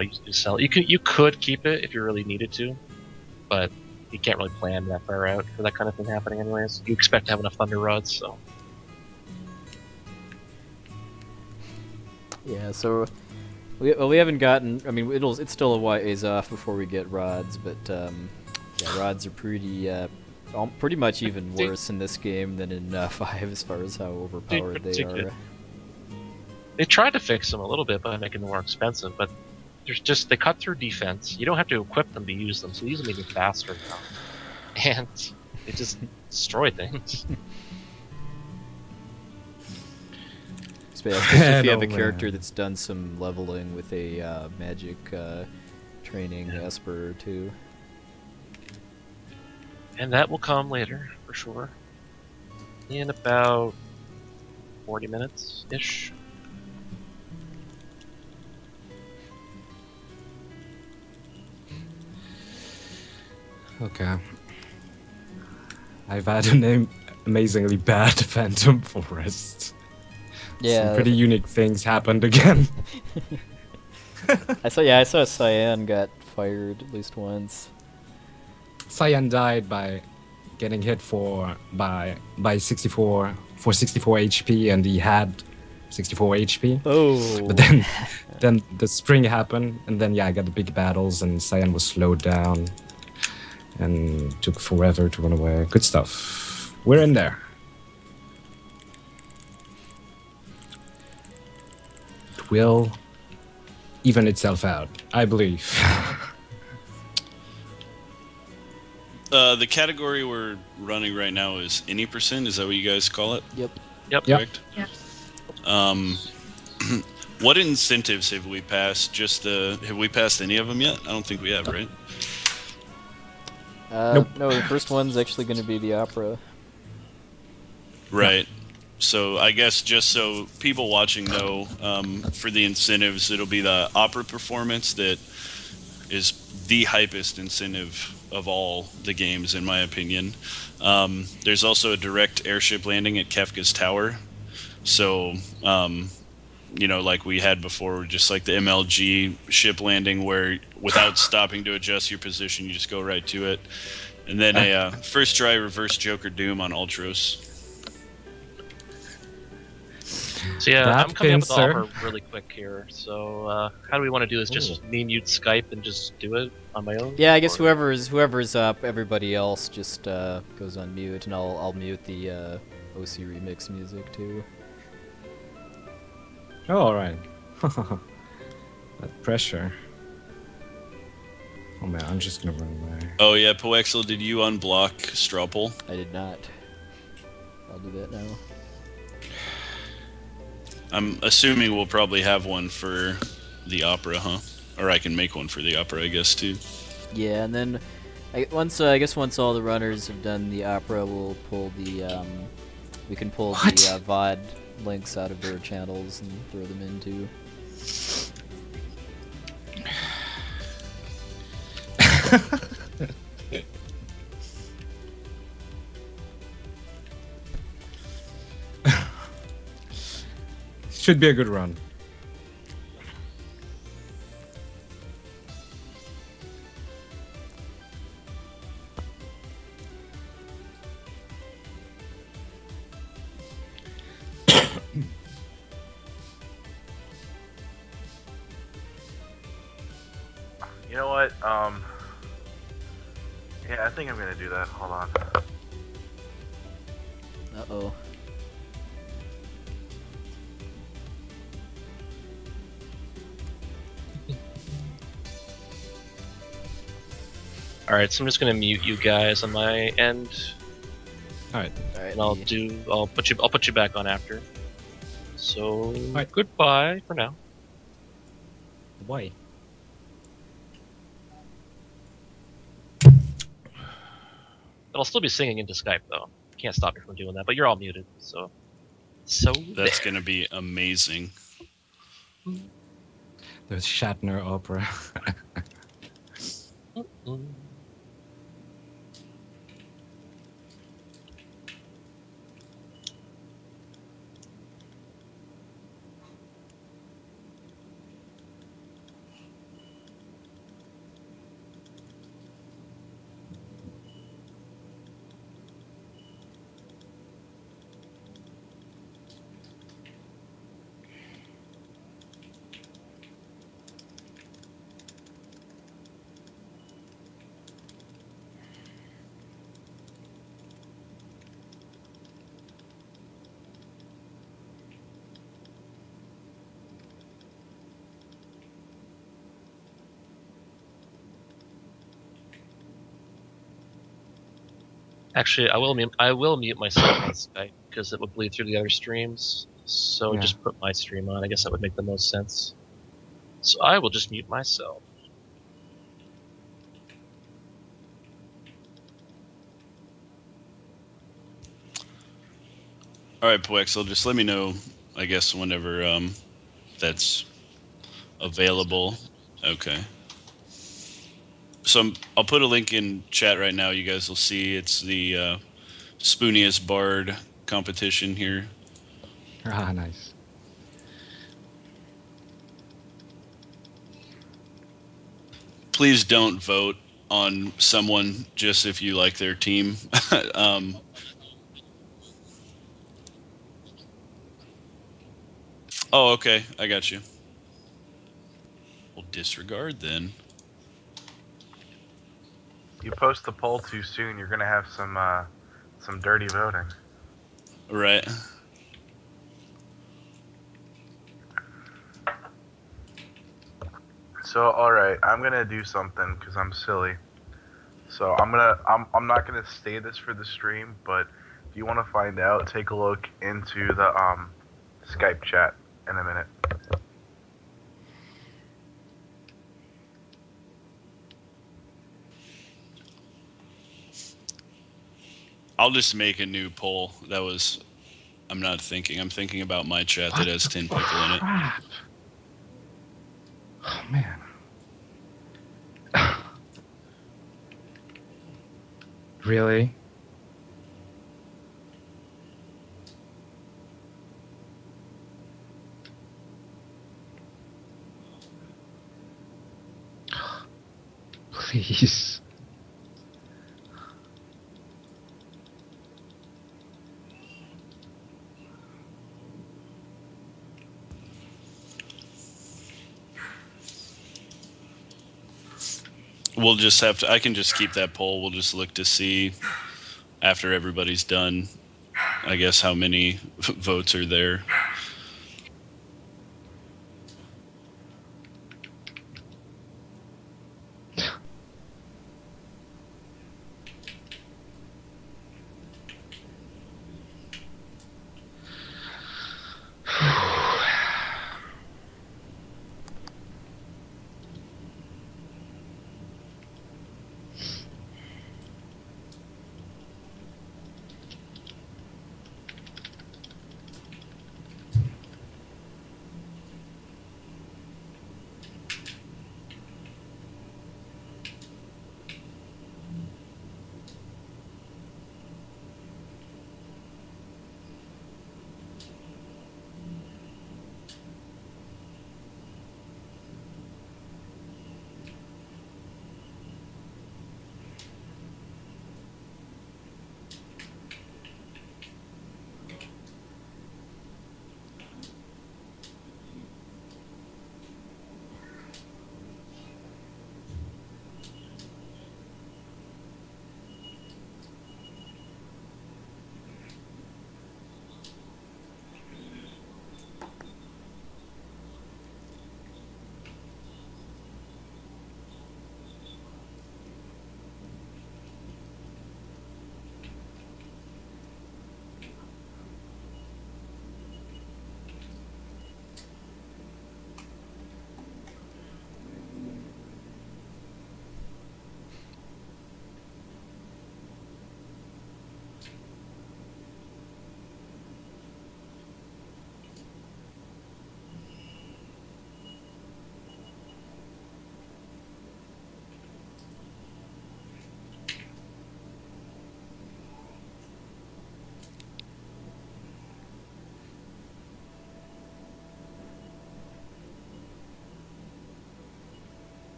You sell. You could keep it if you really needed to, but you can't really plan that far out for that kind of thing happening anyways. You expect to have enough thunder rods, so. Yeah, so we haven't gotten. I mean, it's still a ways off before we get rods, but yeah, rods are pretty much even worse in this game than in 5 as far as how overpowered they are. They tried to fix them a little bit by making them more expensive, but they cut through defense. You don't have to equip them to use them, so use them even faster now. And they just destroy things. Especially if you have a character that's done some leveling with a magic training Esper or two. And that will come later, for sure. In about 40 minutes-ish. Okay. I've had an amazingly bad Phantom Forest. Yeah. Some pretty unique things happened again. I saw Cyan got fired at least once. Cyan died by getting hit by 64 HP, and he had 64 HP. Oh. But then the spring happened, and then I got the big battles, and Cyan was slowed down, and took forever to run away. Good stuff. We're in there. It will even itself out, I believe. The category we're running right now is any percent. Is that what you guys call it? Yep. Correct? Yeah. What incentives have we passed? Have we passed any of them yet? I don't think we have, right? Nope. No, the first one's actually going to be the opera. Right. So I guess just so people watching know, for the incentives, it'll be the opera performance that is the hypest incentive of all the games, in my opinion. There's also a direct airship landing at Kefka's Tower. So, like we had before, just like the MLG ship landing where without stopping to adjust your position, you just go right to it. And then a first try reverse Joker Doom on Ultros. So yeah, I'm coming up with the offer really quick here. So how do we want to do this? Just me mute Skype and just do it on my own? Yeah, I guess whoever's up, everybody else just goes on mute, and I'll mute the OC remix music too. Oh, all right. That pressure. Oh man, I'm just gonna run away. Oh yeah, Poexel, did you unblock Strawpole? I did not. I'll do that now. I'm assuming we'll probably have one for the opera, huh? Or I can make one for the opera, I guess, too. Yeah, and then I guess once all the runners have done the opera, we'll pull the we can pull the VOD links out of their channels and throw them into. Should be a good run. You know what? Yeah, I think I'm gonna do that. Hold on. Uh-oh. Alright, so I'm just gonna mute you guys on my end. Alright. And I'll put you back on after. So right. Goodbye for now. Why? But I'll still be singing into Skype though. Can't stop you from doing that, but you're all muted, so That's gonna be amazing. The Shatner opera. Actually, I will mute myself on Skype because it would bleed through the other streams. So Yeah. just put my stream on. I guess that would make the most sense. So I will just mute myself. All right, Poexel, just let me know, I guess, whenever that's available. Okay. So I'll put a link in chat right now. You guys will see it's the Spooniest Bard competition here. Ah, nice. Please don't vote on someone just if you like their team. Oh, okay. I got you. We'll disregard then. You post the poll too soon, you're gonna have some dirty voting. Right. So, all right, I'm gonna do something because I'm silly. So I'm not gonna say this for the stream, but if you want to find out, take a look into the Skype chat in a minute. I'll just make a new poll. I'm not thinking. I'm thinking about my chat that has 10 people in it. Crap. Oh, man. Really? Please. We'll just have to. I can just keep that poll. We'll just look to see after everybody's done, I guess, how many votes are there.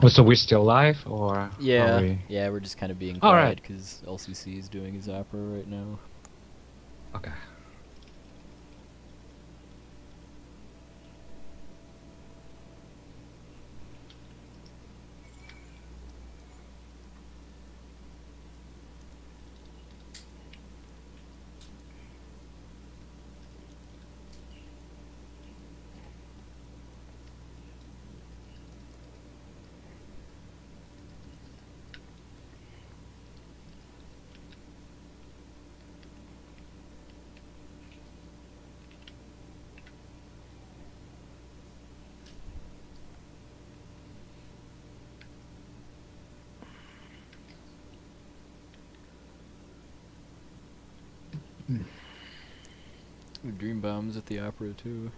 So we're still live, or are Yeah, we? yeah, we're just kind of being All quiet right. because LCC is doing his opera right now. Okay. Dream Bomb's at the opera too.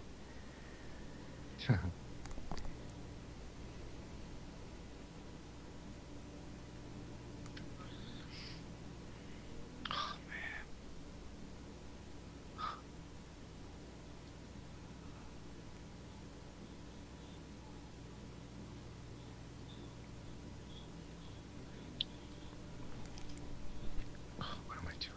What am I doing?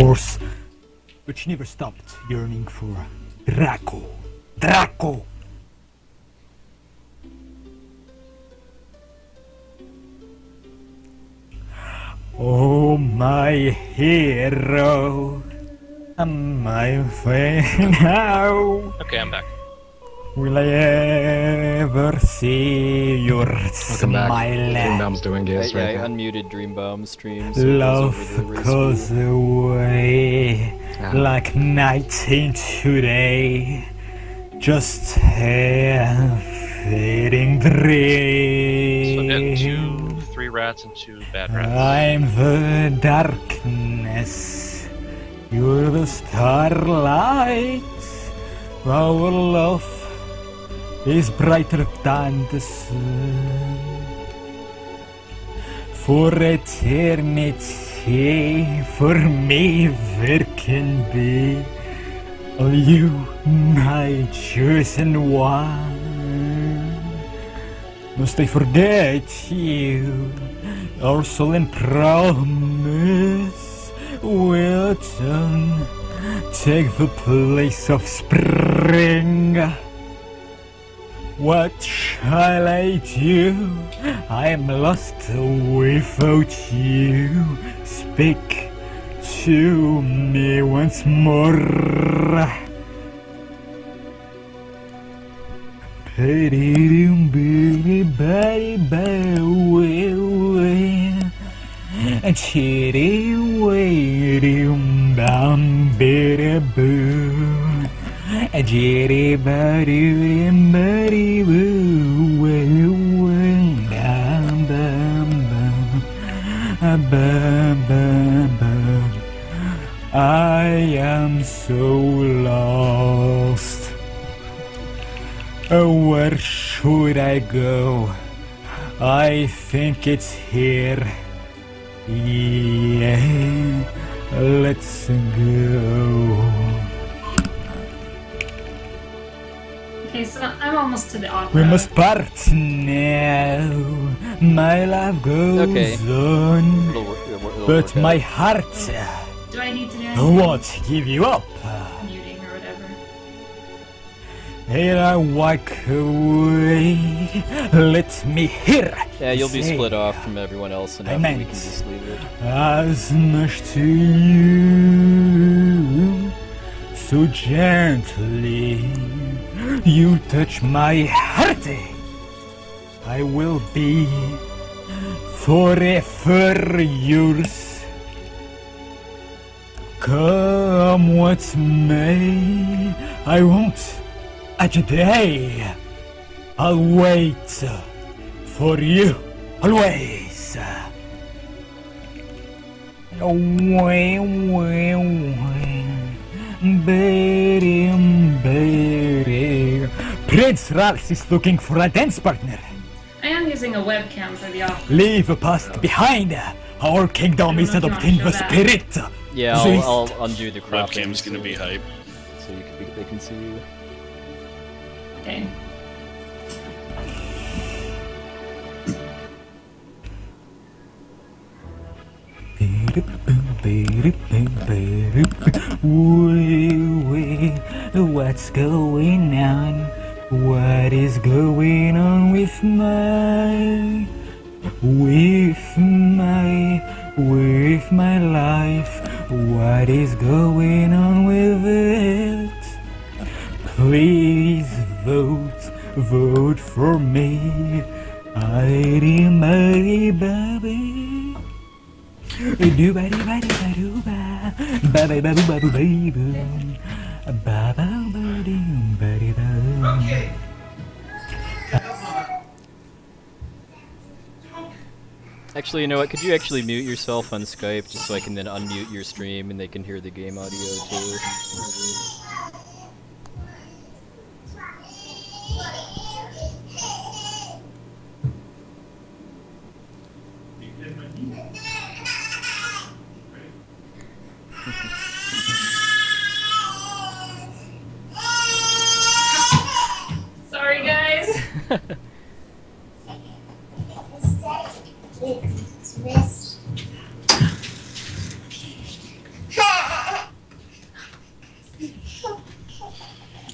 force, but she never stopped yearning for Draco. Draco! Oh, my hero, my friend, how Okay, I'm back. will I ever see your Welcome back. smile? Dreambomb's doing his Yeah, right I now. unmuted Dreambomb stream. So it goes over Love the race goes away Ah. like night into day. Just a fading So I got dream. 3 rats and 2 bad rats. I'm the darkness, you're the starlight. Our love is brighter than the sun. For eternity, for me there can be only you, my chosen one. Must I forget you? Our solemn promise will turn, take the place of spring. What shall I do? I am lost without you. Speak to me once more. And chitty waiting bam biddy boo. A jitty badoo buddy boo. Bam bam bam. Bam bam bam. I am so lost. Oh, where should I go? I think it's here. Yeah, let's go. Okay, so I'm almost to the opera. We must part now. My life goes Okay. on, It'll but work my out. heart Do I need to do anything? won't give you up. Muting or whatever. Here I walk away. Let me hear. Yeah, you'll be say split off from everyone else enough that we can meant- just leave it. as much to you, so gently you touch my heart. I will be forever yours. Come what may, I won't a day. I'll wait for you always. Prince Ralse is looking for a dance partner. I am using a webcam for the opera. Leave the past behind. Our kingdom is I don't know if adopting you the wanna show that. spirit. Yeah, Zeus. I'll undo the cropping. Webcam's gonna be hype. So they can see you. Okay. What's going on? What is going on with my life? What is going on with it? Please vote for me. I my baby. Do ba do ba do ba do ba ba ba ba ba ba ba ba ba do ba do ba. Actually, you know what? Could you actually mute yourself on Skype just so I can then unmute your stream and they can hear the game audio too? Sorry, guys.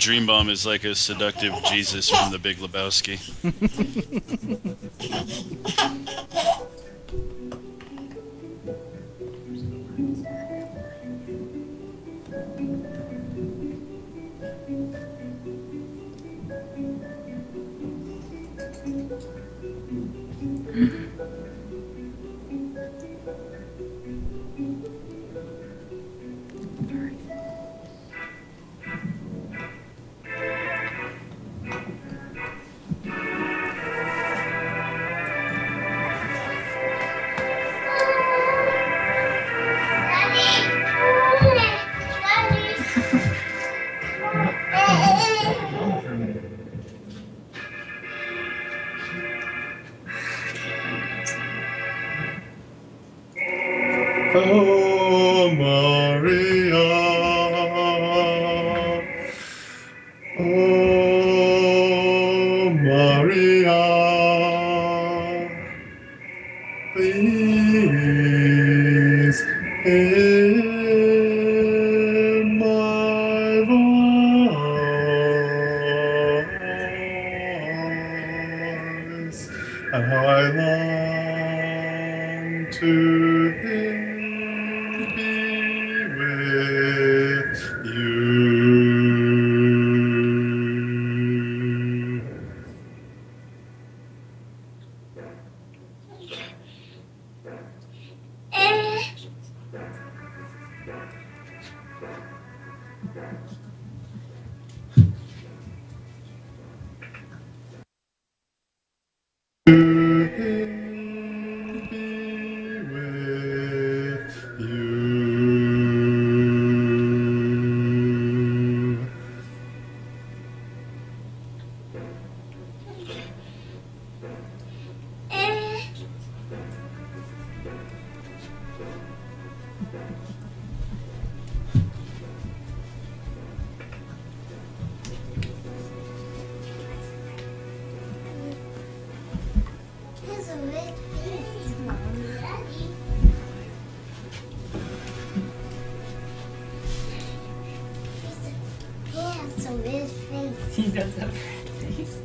Dream Bomb is like a seductive Jesus from The Big Lebowski. Oh, Maria. Oh, Maria. Please hear my voice. And how I long to be with you. Here's a red face, Mommy. He has a red face. He does have a red face.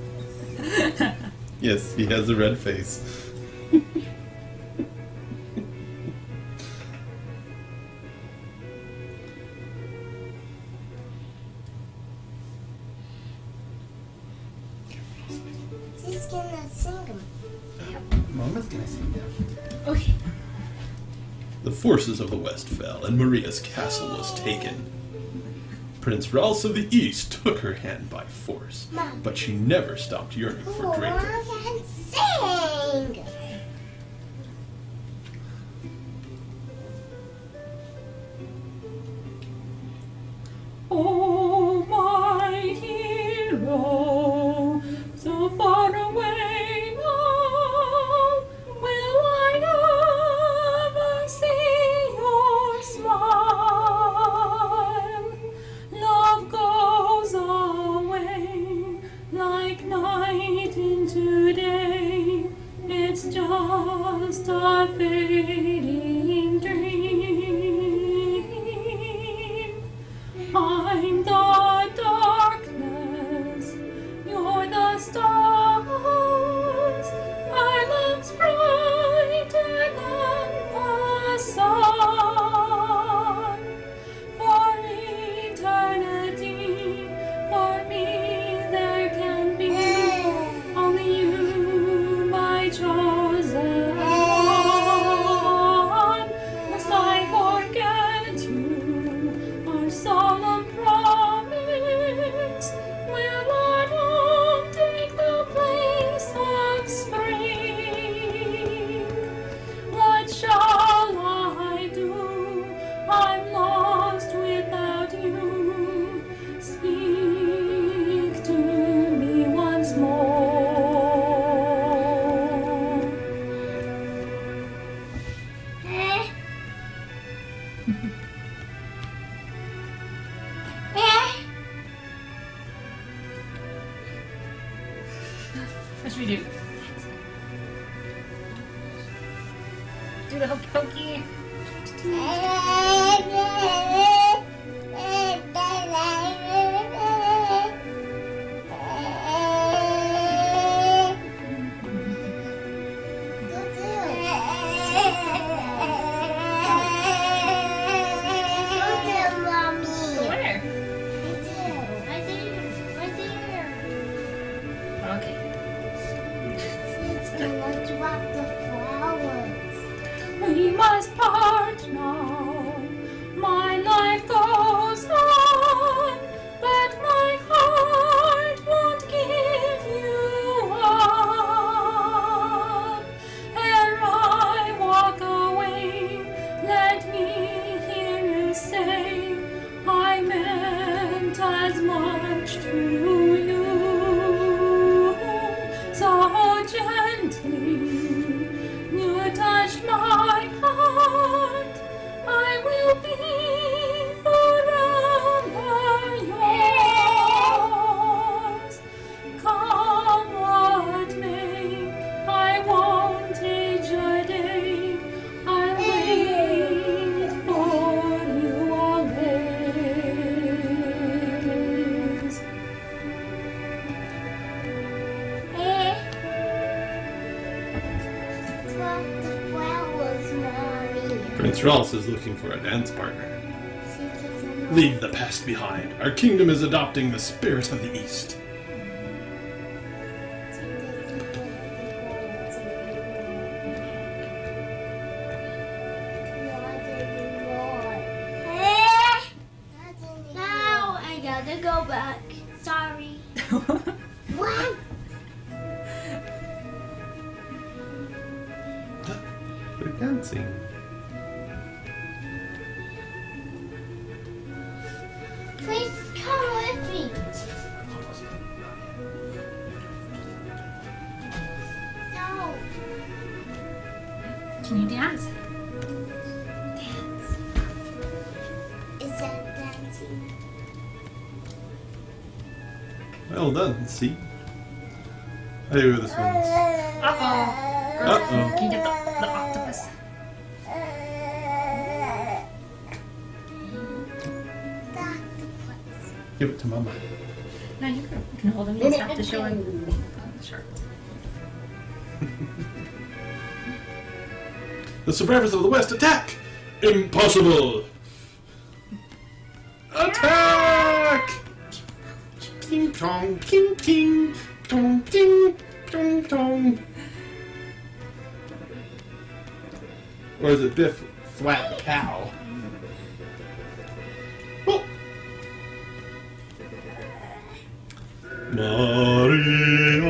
Yes, he has a red face. She's gonna sing him. Mama's gonna sing them. Okay. The forces of the West fell, and Maria's castle was taken. Prince Ralse of the East took her hand by force, Mom. but she never stopped yearning for Oh, Draco. I can sing. Oh, my hero, so far away now, will I ever see your smile? Love goes away like night into day. It's just a fading dream. I'm the darkness, you're the stars. Our love's brighter than the sun. For eternity, for me there can be only you, my chosen one. Must I forget you? Our solemn promise. Will our home take the place of spring? What shall I do? I'm lost without you. Speak to me once more. What should we do? Do the hokey pokey. Prince Ralse is looking for a dance partner. Leave the past behind. Our kingdom is adopting the spirit of the East. Now I gotta go back. Sorry. What? They're dancing. Please come with me. No. Can you dance? Dance. Is that dancing? Well done, see? Hey, where this one's. Uh-oh. Uh-oh. Can you get the octopus? Give it to Mama. No, you can hold him. You just have to show him the shark. The survivors of the West attack! Impossible! Attack! Ting tong, ting ting, tong ting, tong tong. Or is it Biff Flat Cow? Oh. Maria.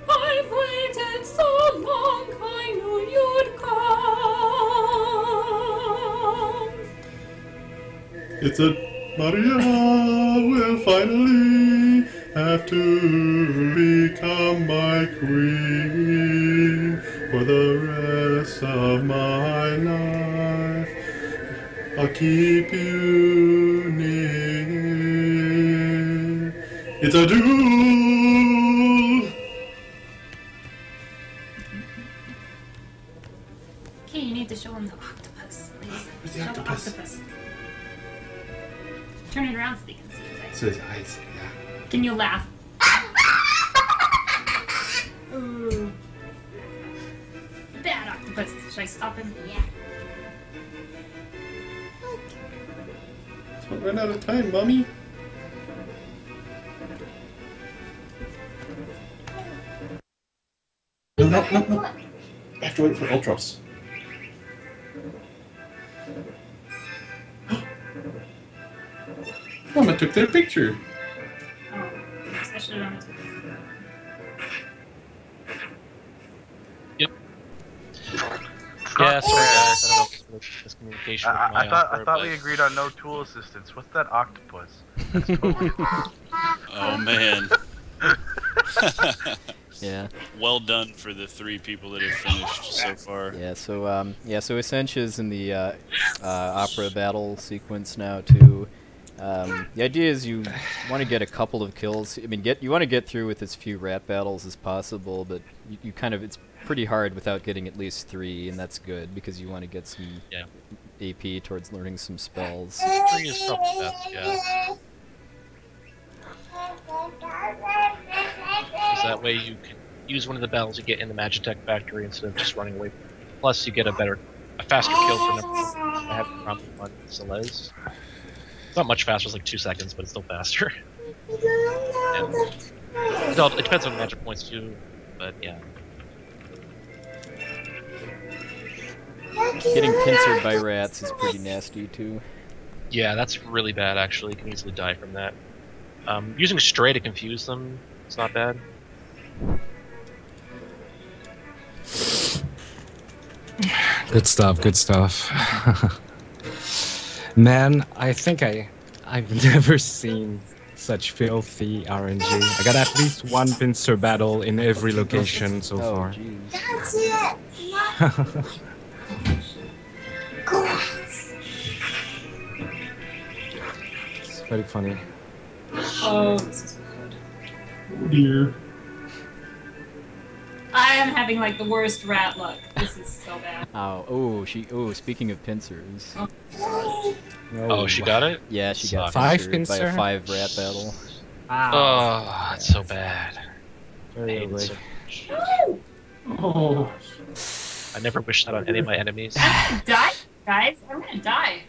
I've waited so long, I knew you'd come. It's a Maria will finally have to become my queen for the rest of my life. I'll keep you near. It's a duel. Okay, you need to show him the octopus, please. Where's the Show octopus? the octopus. Turn it around so you can see inside. So his eyes, yeah. Can you laugh? Ooh. Bad octopus. Should I stop him? Yeah. Don't run out of time, Mommy. No. I have to wait for Ultros. Mama took their picture. Oh, I should have done it. Yeah, sorry guys, I don't know if it's miscommunication with my I offer, thought but we agreed on no tool assistance. What's that octopus? That's totally Oh man. Yeah. Well done for the 3 people that have finished so far. Yeah. So so Essentia's in the opera battle sequence now too. The idea is you want to get a couple of kills. I mean, you want to get through with as few rat battles as possible, but you kind of it's pretty hard without getting at least 3, and that's good because you want to get some AP towards learning some spells. 3 is probably best, yeah. Because that way you can use one of the battles you get in the Magitech factory instead of just running away. Plus, you get a faster kill for number 1. I have probably on Celeste. It's not much faster, it's like 2 seconds, but it's still faster. And it depends on magic points too, but yeah. Getting pincered by rats is pretty nasty too. Yeah, that's really bad actually. You can easily die from that. Using Stray to confuse them, it's not bad. Good stuff, good stuff. Man, I think I've never seen such filthy RNG. I got at least 1 pincer battle in every location so far. Jeez. That's it. It's very funny. Oh, this is good. Oh dear. I am having like the worst rat luck. This is so bad. Oh, speaking of pincers. Oh, she got it? Yeah, she got 5 pincered by a pincer? 5 rat battle. Oh, that's so bad. Very I hate it ugly. so much. Oh. I never wish that on any of my enemies. I'm gonna die, guys. I'm gonna die.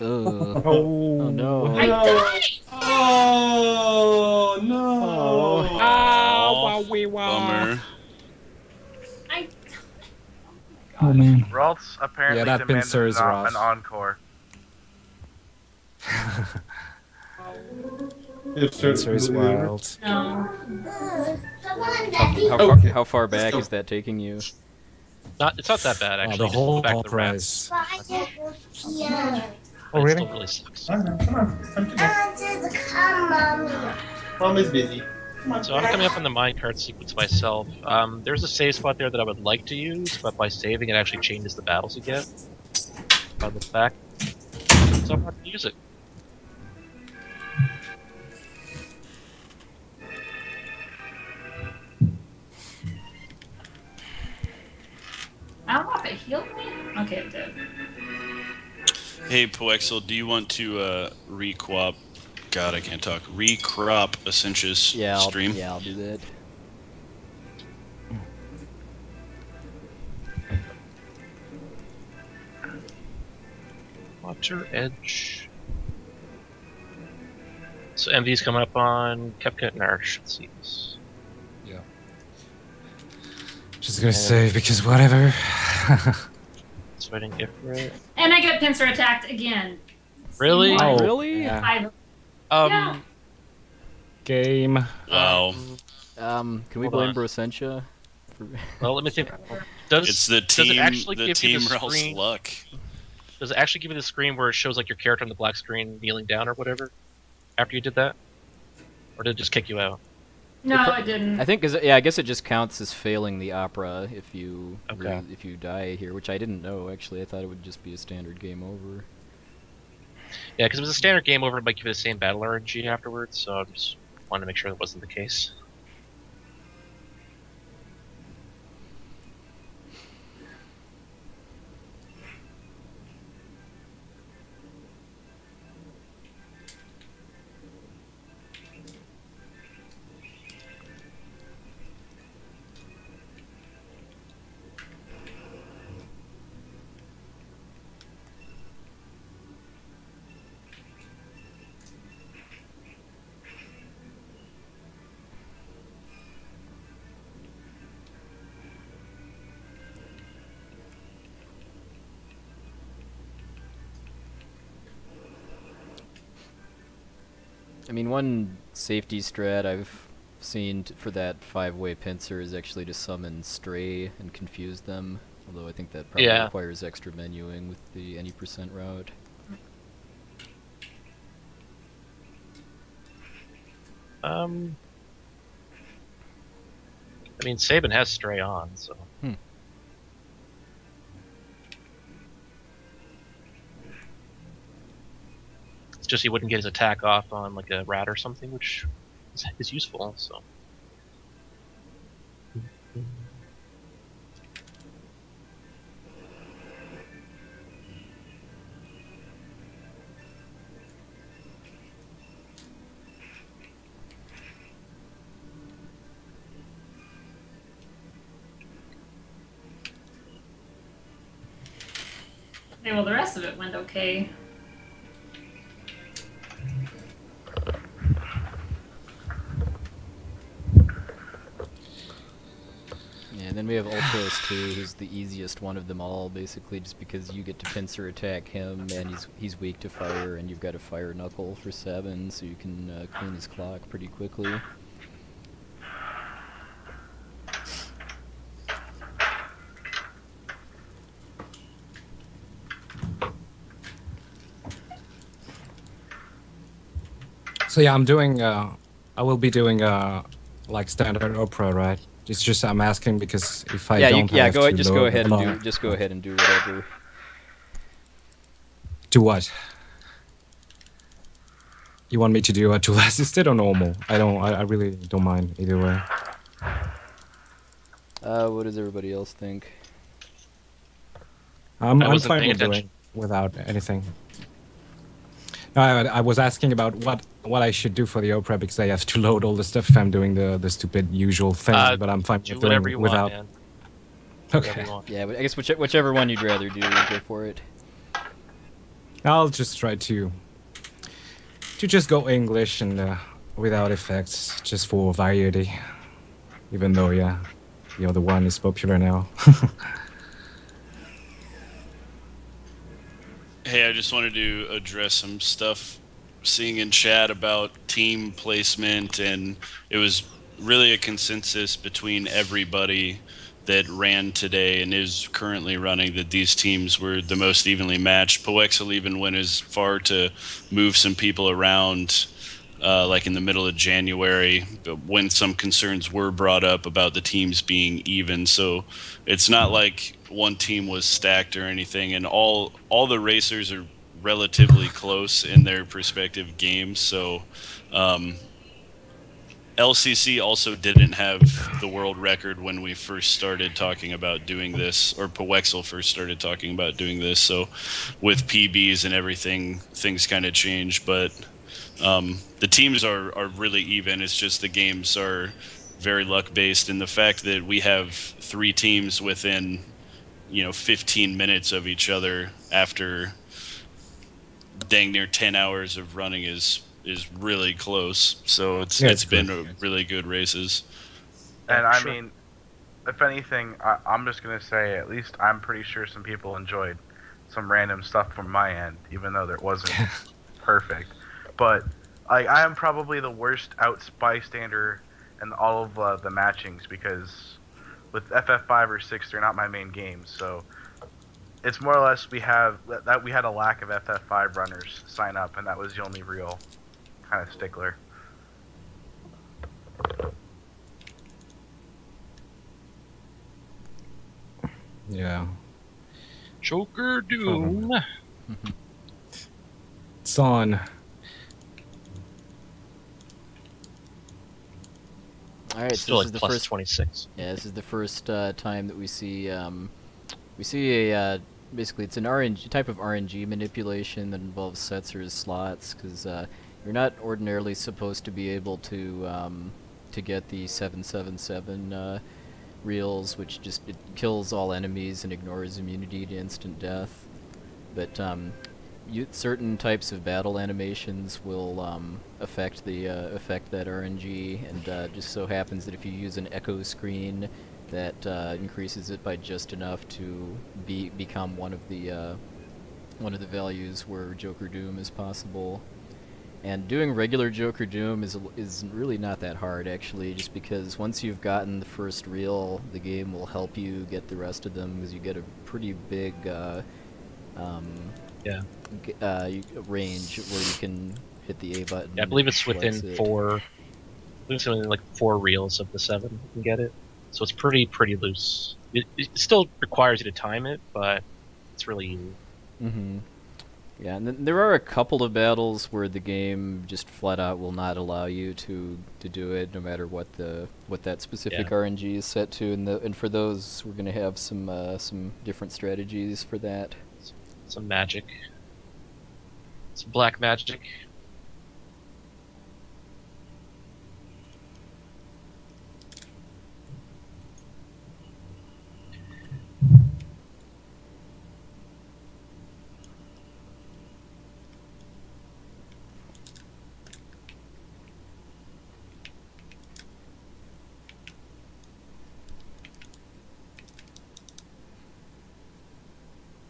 Ugh. Oh, Oh no. I died! Oh no! Bummer. I Oh man. Ralse apparently Yeah, that demanded pincer is rough. an encore. It starts Pincer is moving. wild. no. Come on, Daddy. How far Let's back go. is that taking you? It's not that bad Oh, actually. the Just whole go back to the opera ramp. is... Piano. Oh, It really? still really sucks. Come on, come on. It's time to go. I want to come, Mommy. Mom is busy. Come on. So I'm coming up on the minecart sequence myself. There's a save spot there that I would like to use, but by saving it actually changes the battles you get. On the back. So I'm not gonna use it. I don't know if it healed me. Okay, it did. Hey, Poexel, do you want to re-crop? God, I can't talk. Re-crop Essentia's Yeah, stream. I'll do that. Water Edge. So MV's coming up on Kepka and Arsh, it seems. Just gonna say, because whatever. Sweating Ifrit. And I get pincer attacked again. Really? Oh, Oh, really? yeah. Yeah. Game. Wow. Can we Hold blame on. Brosentia? Well, let me think. Does It's the does it team. actually The give you team the Ralse screen? luck. Does it actually give you the screen where it shows like your character on the black screen kneeling down or whatever? After you did that, or did it just kick you out? No, it didn't. I think, I guess it just counts as failing the opera if you Okay. if you die here, which I didn't know actually. I thought it would just be a standard game over. Yeah, because it was a standard game over, it might give you the same battle RNG afterwards. So I just wanted to make sure that wasn't the case. I mean, one safety strat I've seen for that 5-way pincer is actually to summon Stray and confuse them. Although I think that probably Yeah. requires extra menuing with the any percent route. I mean, Sabin has Stray on, so. It's just he wouldn't get his attack off on like a rat or something, which is useful. So. Okay, well, the rest of it went okay. Yeah, and then we have Ultros too, who's the easiest one of them all, basically, just because you get to pincer attack him, and he's weak to fire, and you've got a fire knuckle for 7, so you can clean his clock pretty quickly. So yeah, I'm doing. I will be doing like standard opera, right? It's just I'm asking because if I don't have to just go load ahead a and lot- do just go ahead and do whatever. Do what? You want me to do a tool assisted or normal? I really don't mind either way. What does everybody else think? I'm wasn't fine paying with doing attention. without anything. I was asking about what I should do for the Opera because I have to load all the stuff if I'm doing the stupid usual thing. But I'm fine Do with whatever doing you without. want, man. Okay. Whatever you want. Yeah, but I guess whichever one you'd rather do, go for it. I'll just try to just go English and without effects, just for variety. Even though, yeah, the other one is popular now. Hey, I just wanted to address some stuff seeing in chat about team placement, and it was really a consensus between everybody that ran today and is currently running that these teams were the most evenly matched. Poexel even went as far to move some people around, like in the middle of January, when some concerns were brought up about the teams being even. So it's not like one team was stacked or anything, and all the racers are relatively close in their respective games. So LCC also didn't have the world record when we first started talking about doing this, or Poexel first started talking about doing this. So with PBs and everything, things kind of changed. But the teams are really even. It's just the games are very luck-based. And the fact that we have 3 teams within, 15 minutes of each other after dang near 10 hours of running is really close. So it's been really good races. And I mean, if anything, I'm just gonna say at least I'm pretty sure some people enjoyed some random stuff from my end, even though there wasn't perfect. But I am probably the worst bystander in all of the matchings, because with FF5 or 6 they're not my main games, so it's more or less we had a lack of FF5 runners sign up, and that was the only real kind of stickler. Yeah. Joker Doom. It's on. All right, Still so this is the plus first 26. Yeah, this is the first time that we see a basically it's an RNG type of RNG manipulation that involves sets or slots, because you're not ordinarily supposed to be able to get the 777 reels, which just it kills all enemies and ignores immunity to instant death. But certain types of battle animations will affect that RNG, and just so happens that if you use an echo screen, that increases it by just enough to become one of the values where Joker Doom is possible. And doing regular Joker Doom is really not that hard, actually, just because once you've gotten the first reel, the game will help you get the rest of them, because you get a pretty big range where you can hit the A button. Yeah, I believe it's within 4. I think it's only like 4 reels of the 7 you can get it. So it's pretty loose. It still requires you to time it, but it's really easy. Mm-hmm. Yeah, and then there are a couple of battles where the game just flat out will not allow you to do it, no matter what that specific RNG is set to. And for those, we're gonna have some different strategies for that. Some magic. Some black magic.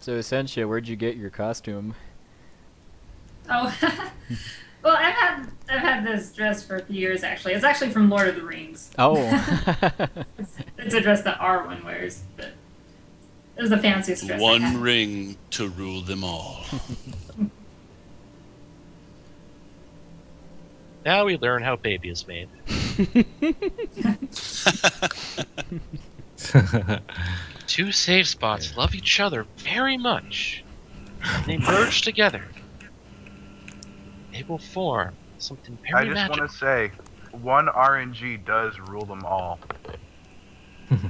So, Essentia, where'd you get your costume? Oh, well, I've had this dress for a few years, actually. It's actually from Lord of the Rings. Oh. It's a dress that Arwen wears, but it was the fanciest dress. One ring to rule them all. Now we learn how baby is made. Two save spots love each other very much. They merge together. They will form something very magical. I just want to say, one RNG does rule them all. They're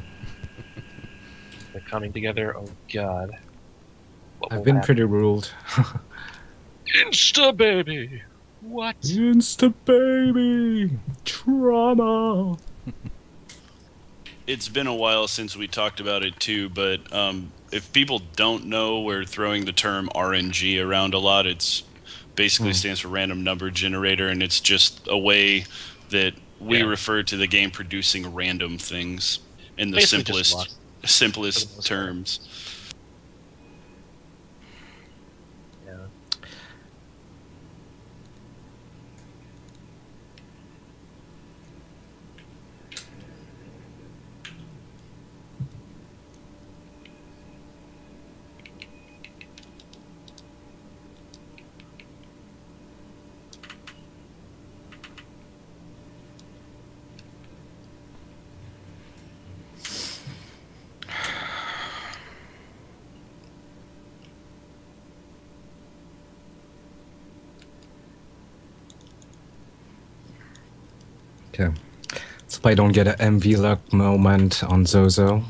coming together. Oh God. I've been pretty ruled. Insta baby. What? Insta baby. Trauma. It's been a while since we talked about it too, but if people don't know, we're throwing the term RNG around a lot. It's basically stands for random number generator, and it's just a way that we refer to the game producing random things in the Basically simplest terms. Yeah. Okay. So I don't get an MV luck moment on Zozo.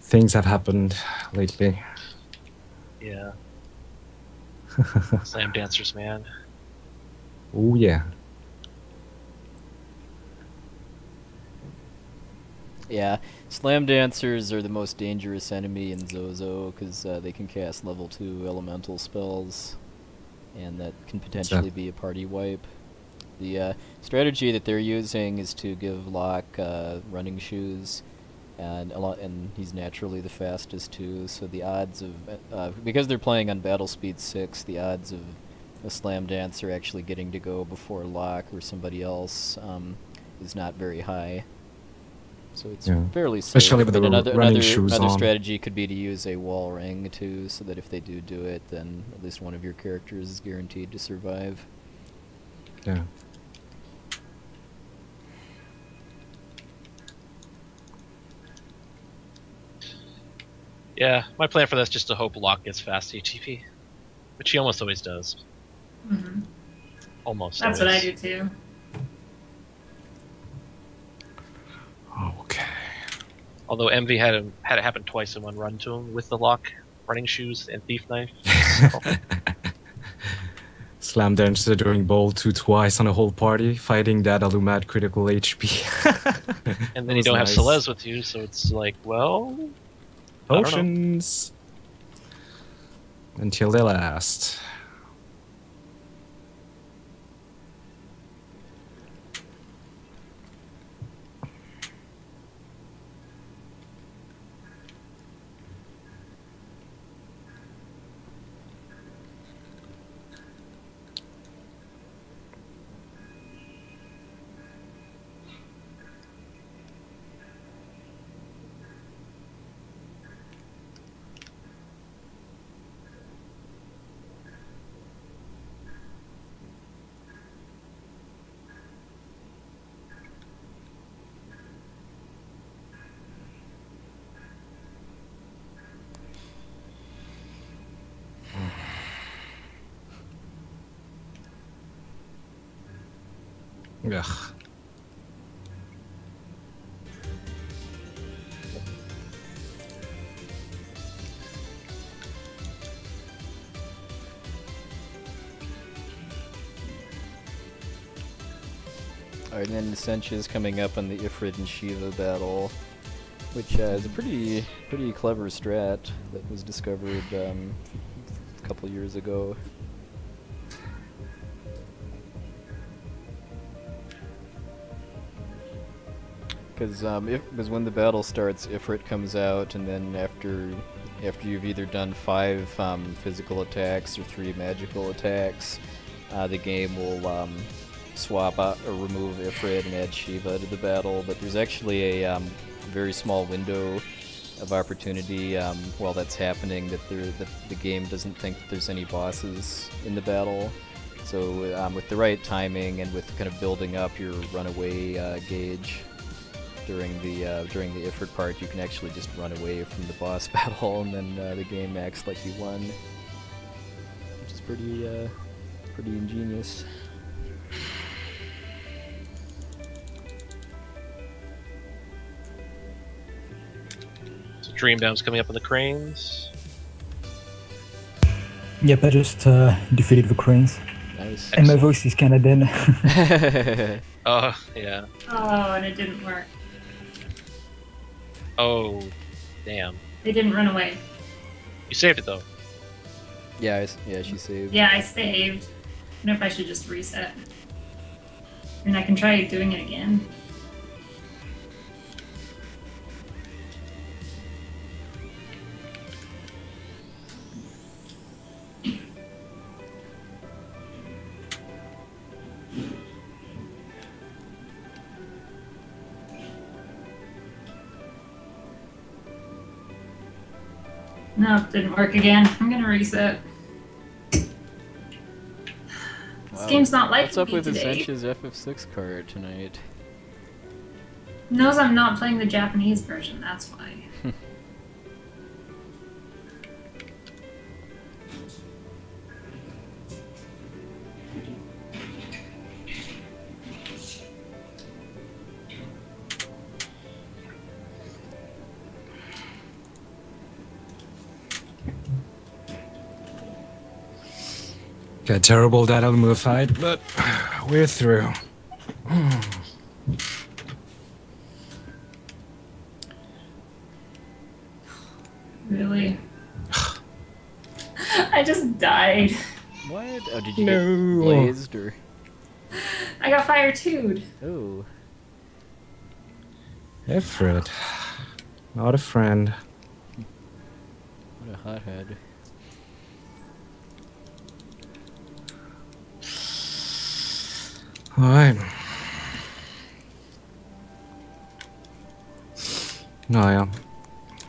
Things have happened lately. Yeah. Slam dancers, man. Oh yeah. Yeah, slam dancers are the most dangerous enemy in Zozo because they can cast level 2 elemental spells, and that can potentially be a party wipe. The strategy that they're using is to give Locke running shoes, and he's naturally the fastest too. So the odds of because they're playing on battle speed 6, the odds of a slam dancer actually getting to go before Locke or somebody else is not very high. So it's fairly safe. Especially with the running shoes another on. strategy could be to use a wall ring too, so that if they do it, then at least one of your characters is guaranteed to survive. Yeah. Yeah, my plan for that's just to hope Locke gets fast ATP, which he almost always does. Mm-hmm. Almost. That's always. what I do too. Okay. Although Envy had it happen twice in one run to him with the Locke running shoes and thief knife. Slam dancer doing bowl 2 twice on a whole party, fighting that Alumad critical HP. And then you don't have Celeste with you, so it's like, well, potions until they last. Ugh. Alright, and then Sench coming up on the Ifrit and Shiva battle, which is a pretty clever strat that was discovered a couple years ago. Because when the battle starts, Ifrit comes out, and then after you've either done 5 physical attacks or 3 magical attacks, the game will swap out or remove Ifrit and add Shiva to the battle. But there's actually a very small window of opportunity while that's happening that the game doesn't think that there's any bosses in the battle. So with the right timing and with kind of building up your runaway gauge during the Ifrit part, you can actually just run away from the boss battle, and then the game acts like you won, which is pretty ingenious. So Dream Down's coming up on the cranes. Yep, I just defeated the cranes. Nice. And my voice is kinda dead. Oh, yeah. Oh, and it didn't work. Oh, damn. They didn't run away. You saved it though. Yeah, yeah, she saved. Yeah, I saved. I wonder if I should just reset. And I can try doing it again. No, it didn't work again. I'm gonna reset. This game's not like What's up me with today. Essentia's FF6 card tonight? Knows I'm not playing the Japanese version, that's why. Got terrible data move fight, but we're through. Really? I just died. What? Oh, did you No. get blazed or? I got fire too'd. Oh. Effort. Not a friend. What a hothead. Alright. Oh yeah.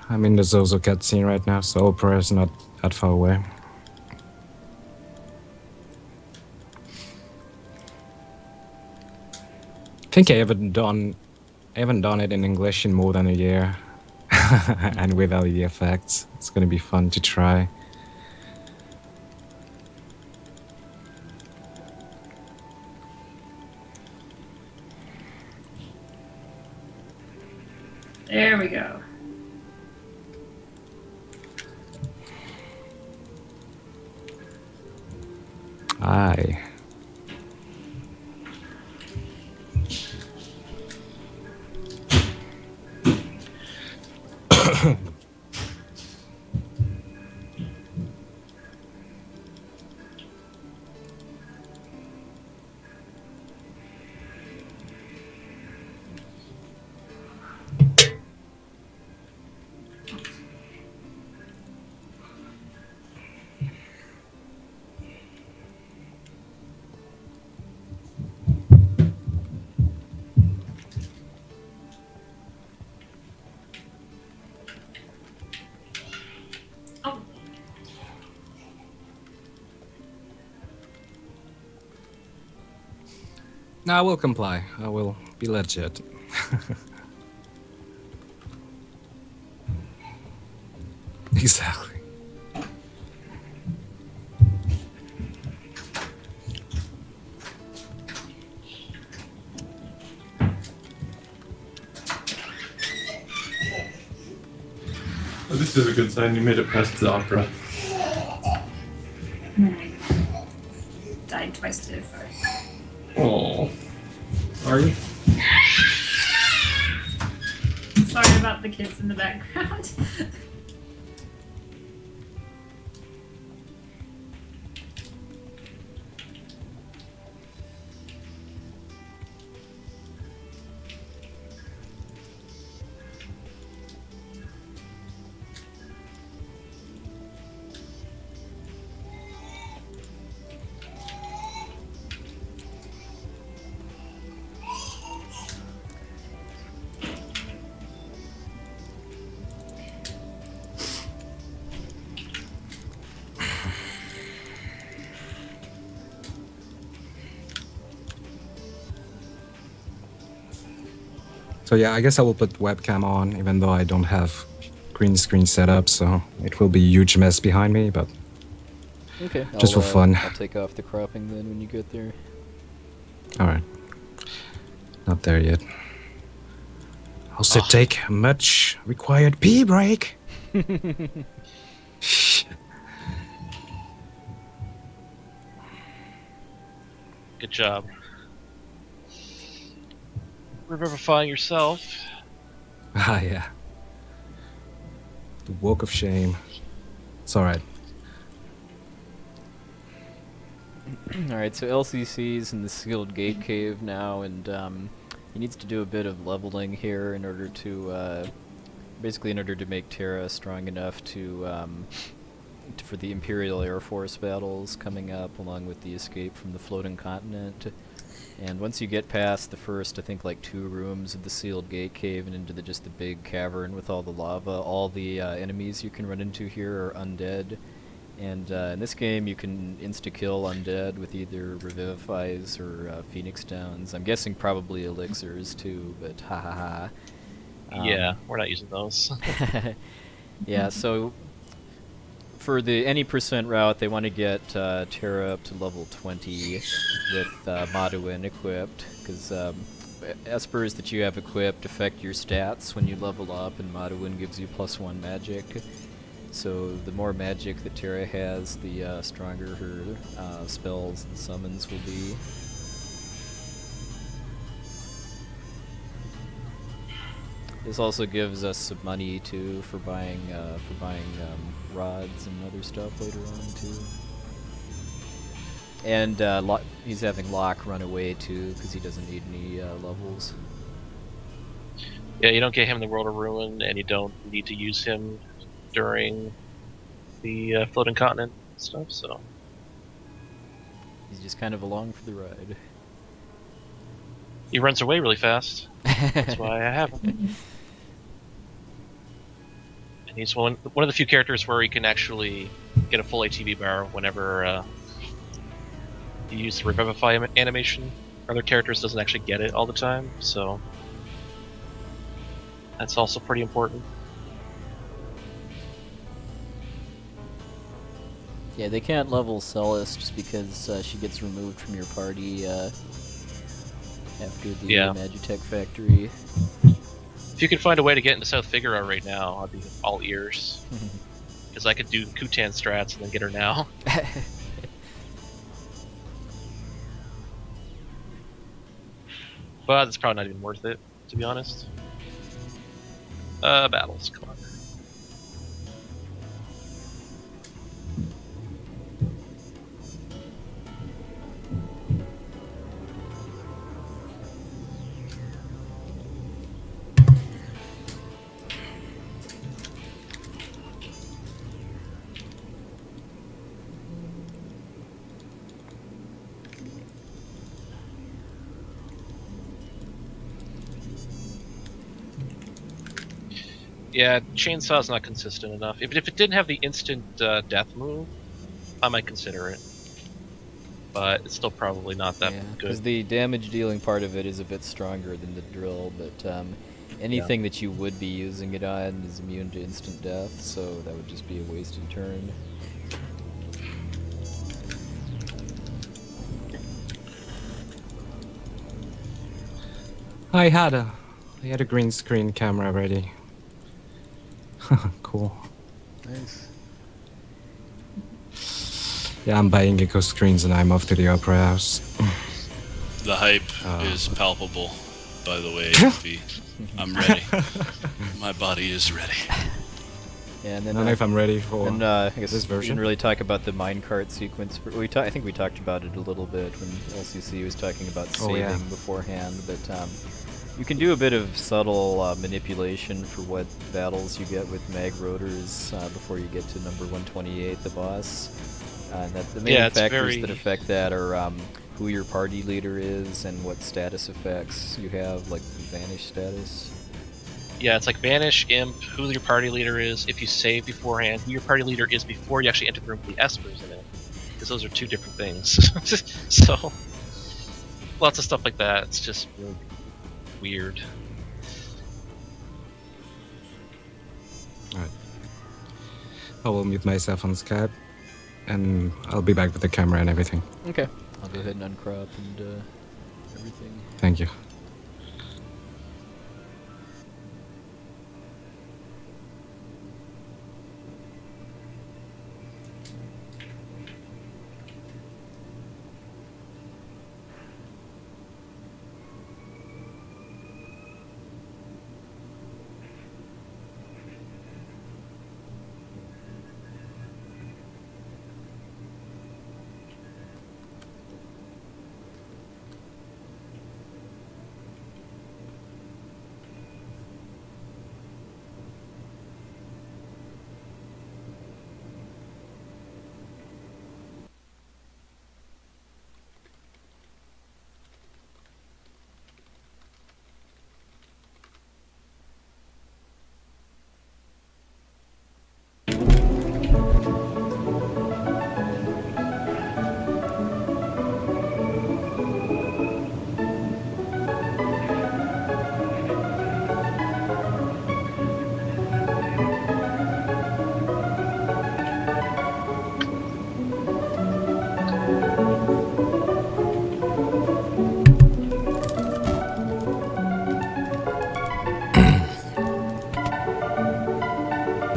I'm in the Zozo cutscene right now, so Opera is not that far away. I think I haven't done it in English in more than a year. And without the effects. It's gonna be fun to try. There we go. Aye. Oh, No, I will comply. I will be legit. Exactly. Oh, this is a good sign. You made it past the opera. died twice too. Oh. Sorry. Sorry about the kids in the background. So yeah, I guess I will put webcam on, even though I don't have green screen set up, so it will be a huge mess behind me, but Okay. Just for fun. I'll take off the cropping then when you get there. alright. Not there yet. Also take a much required pee break. Good job. Revivifying yourself. Ah, yeah. The walk of shame. It's alright. Alright, so LCC's in the sealed gate cave now, and he needs to do a bit of leveling here in order to, basically in order to make Terra strong enough to, for the Imperial Air Force battles coming up, along with the escape from the floating continent. And once you get past the first, I think, like 2 rooms of the sealed gate cave and into just the big cavern with all the lava, all the enemies you can run into here are undead. And in this game, you can insta-kill undead with either revivifies or phoenix downs. I'm guessing probably elixirs too, but ha ha ha. Yeah, we're not using those. Yeah, so for the any percent route, they want to get Terra up to level 20 with Maduin equipped, because espers that you have equipped affect your stats when you level up, and Maduin gives you +1 magic. So the more magic that Terra has, the stronger her spells and summons will be. This also gives us some money too for buying rods and other stuff later on too. And he's having Locke run away too because he doesn't need any levels. Yeah, you don't get him in the World of Ruin, and you don't need to use him during the floating continent stuff. So he's just kind of along for the ride. He runs away really fast. That's why I have him. And he's one of the few characters where he can actually get a full ATB bar whenever you use the Revivify animation. Other characters doesn't actually get it all the time, so that's also pretty important. Yeah, they can't level Celis just because she gets removed from your party after the Magitech factory. If you could find a way to get into South Figaro right now, I'd be all ears. Because I could do Kutan strats and then get her now. But it's probably not even worth it, to be honest. Battles, come on. Yeah, Chainsaw's not consistent enough. If it didn't have the instant death move, I might consider it. But it's still probably not that good. Because the damage dealing part of it is a bit stronger than the drill, but anything that you would be using it on is immune to instant death, so that would just be a wasted turn. I had a green screen camera ready. Cool. Nice. Yeah, I'm buying eco screens and I'm off to the opera house. The hype is palpable, by the way. Sophie. I'm ready. My body is ready. Yeah, and then I don't know if I'm ready for I guess this version. We didn't really talk about the minecart sequence. I think we talked about it a little bit when LCC was talking about saving beforehand, but you can do a bit of subtle manipulation for what battles you get with mag rotors before you get to number 128, the boss. And that the main factors that affect that are who your party leader is and what status effects you have, like the Vanish status. Yeah, it's like Vanish, Imp, who your party leader is, if you save beforehand, who your party leader is before you actually enter the room with the espers in it. Because those are two different things. So, lots of stuff like that. It's just really weird. Alright. I will mute myself on Skype, and I'll be back with the camera and everything. Okay. I'll go ahead and uncrop and everything. Thank you.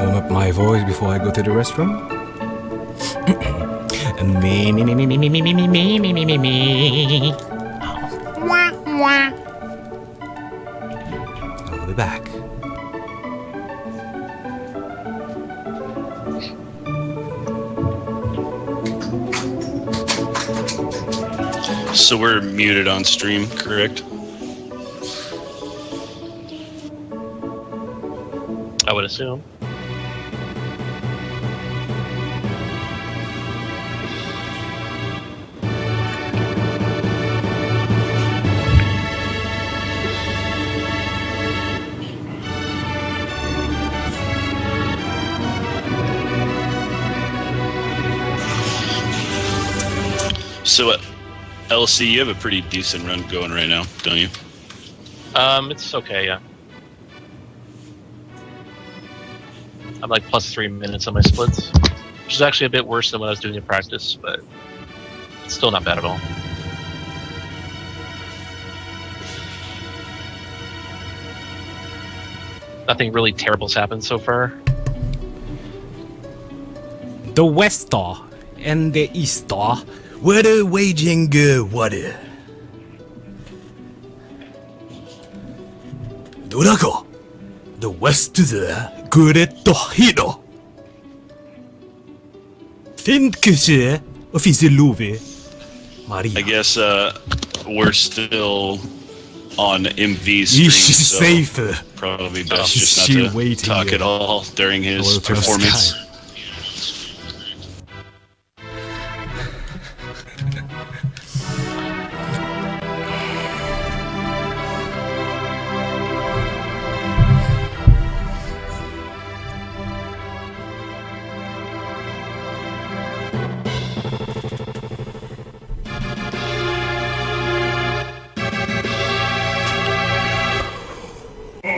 warm up my voice before I go to the restroom. Me. I'll be back. So we're muted on stream, correct? I would assume. So, LC, you have a pretty decent run going right now, don't you? It's okay, yeah. I'm like +3 minutes on my splits, which is actually a bit worse than what I was doing in practice, but it's still not bad at all. Nothing really terrible's happened so far. The West and the East were waging war. どらか The West is a great hero. Think official Louis. Maria. I guess we're still on MV stream, so safe. probably best just not to talk at all during his performance.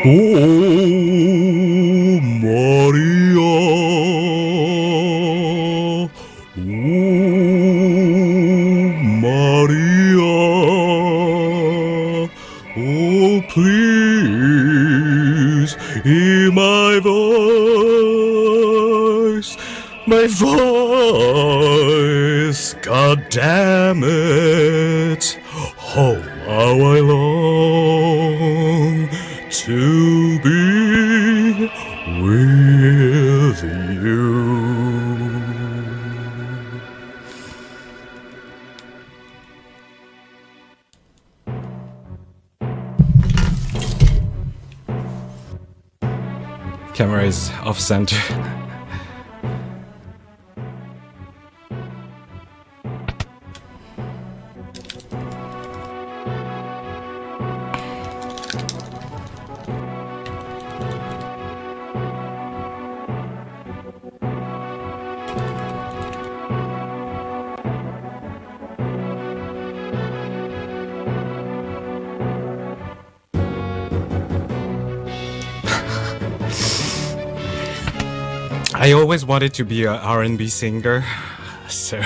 Oh, Maria. Oh, Maria. Oh, please hear my voice. My voice. God damn it. Oh, how I long to be with you. Camera is off center. I always wanted to be a R&B singer, so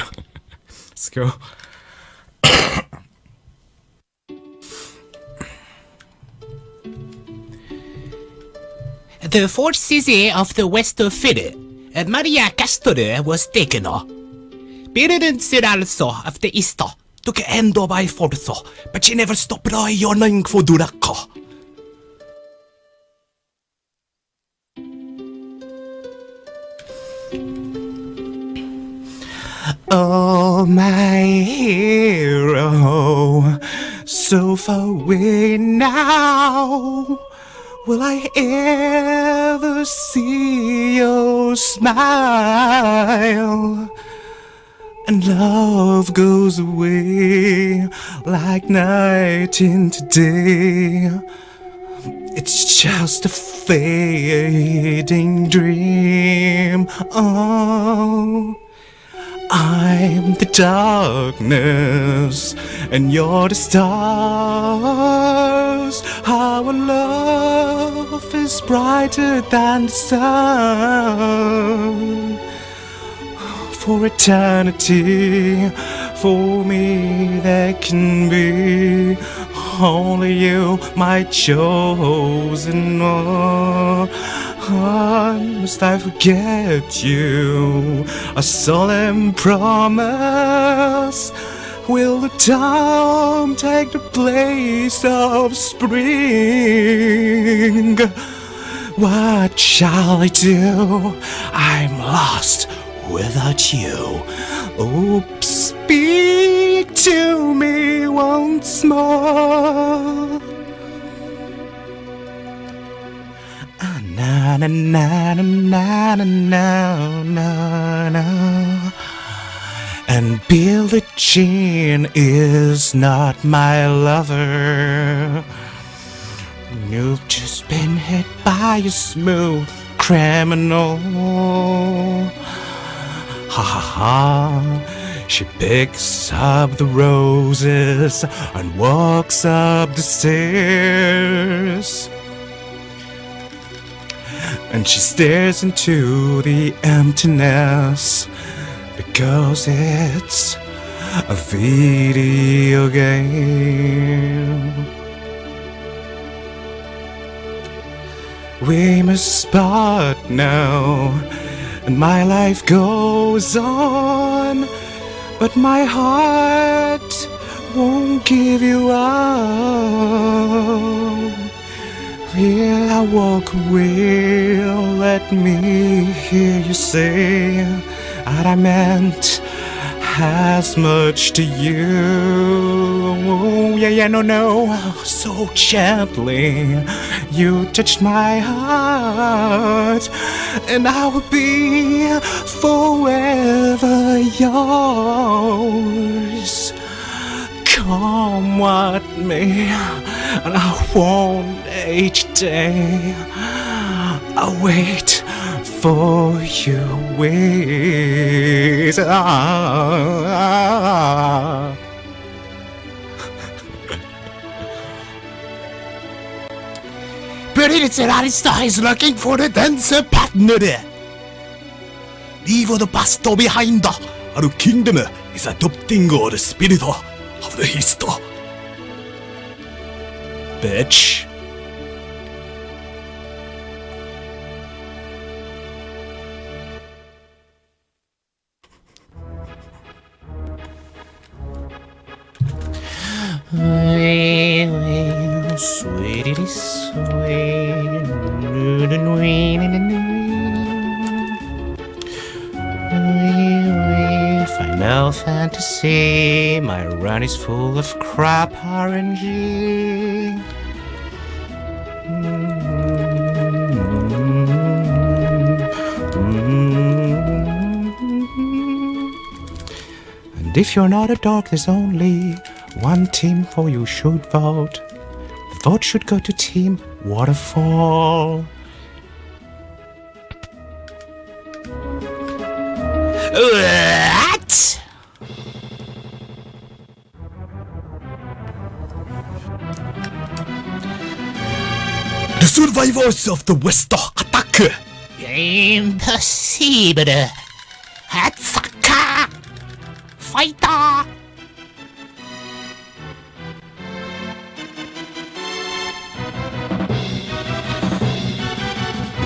let's go. The fourth city of the west of Philly, Maria Castor was taken. Parents also of the east took end by force, but she never stopped yearning for Duraka. Oh, my hero, so far away now. Will I ever see your smile? And love goes away like night into day. It's just a fading dream. Oh, I'm the darkness, and you're the stars. Our love is brighter than the sun. For eternity, for me there can be only you, my chosen one. must I forget you? A solemn promise. Will the time take the place of spring? What shall I do? I'm lost without you. Oh, speak to me once more. Na na na na na na na na. And Billie Jean is not my lover. You've just been hit by a smooth criminal. Ha ha ha. She picks up the roses and walks up the stairs. And she stares into the emptiness because it's a video game. We must part now, and my life goes on, but my heart won't give you up. Will I walk away? Let me hear you say that I meant as much to you. Oh, yeah, no, so gently you touched my heart, and I will be forever yours. Come what may, and I won't each day. I'll wait for you. Wait. Prince Ralse is looking for the dancer partner. Leave the past behind. Our kingdom is adopting the spirit of the history. Bitch. Sweetie, sweet. Final Fantasy. My run is full of crap RNG. And if you're not a dog, there's only one team for you should vote. Vote should go to Team Waterfall. What? The survivors of the West attack. Impossible. Hatsaka. Fighter.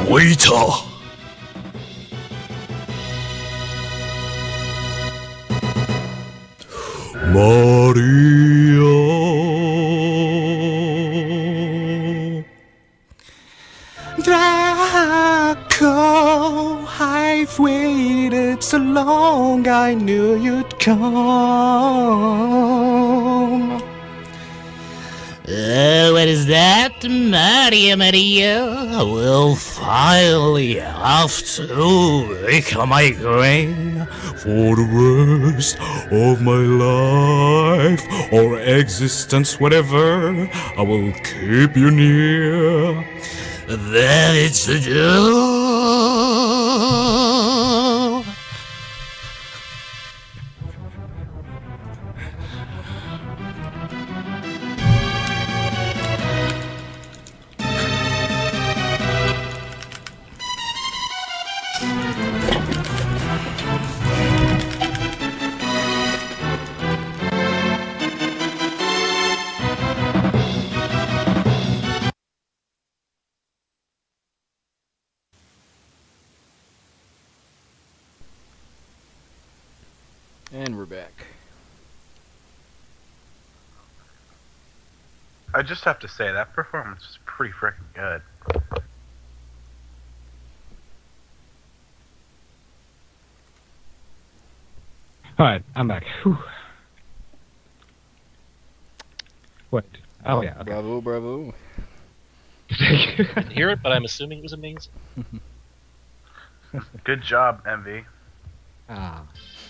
Waiter. Mario. Draco, I've waited so long, I knew you'd come. What is that, Mario? We'll finally have to make a migraine for the rest of my life or existence, whatever. I will keep you near. That it's a joke. back. I just have to say that performance is pretty freaking good. All right, I'm back. Whew. Wait. Oh yeah. Okay. Bravo, bravo. I didn't hear it, but I'm assuming it was amazing. Good job, MV. Ah,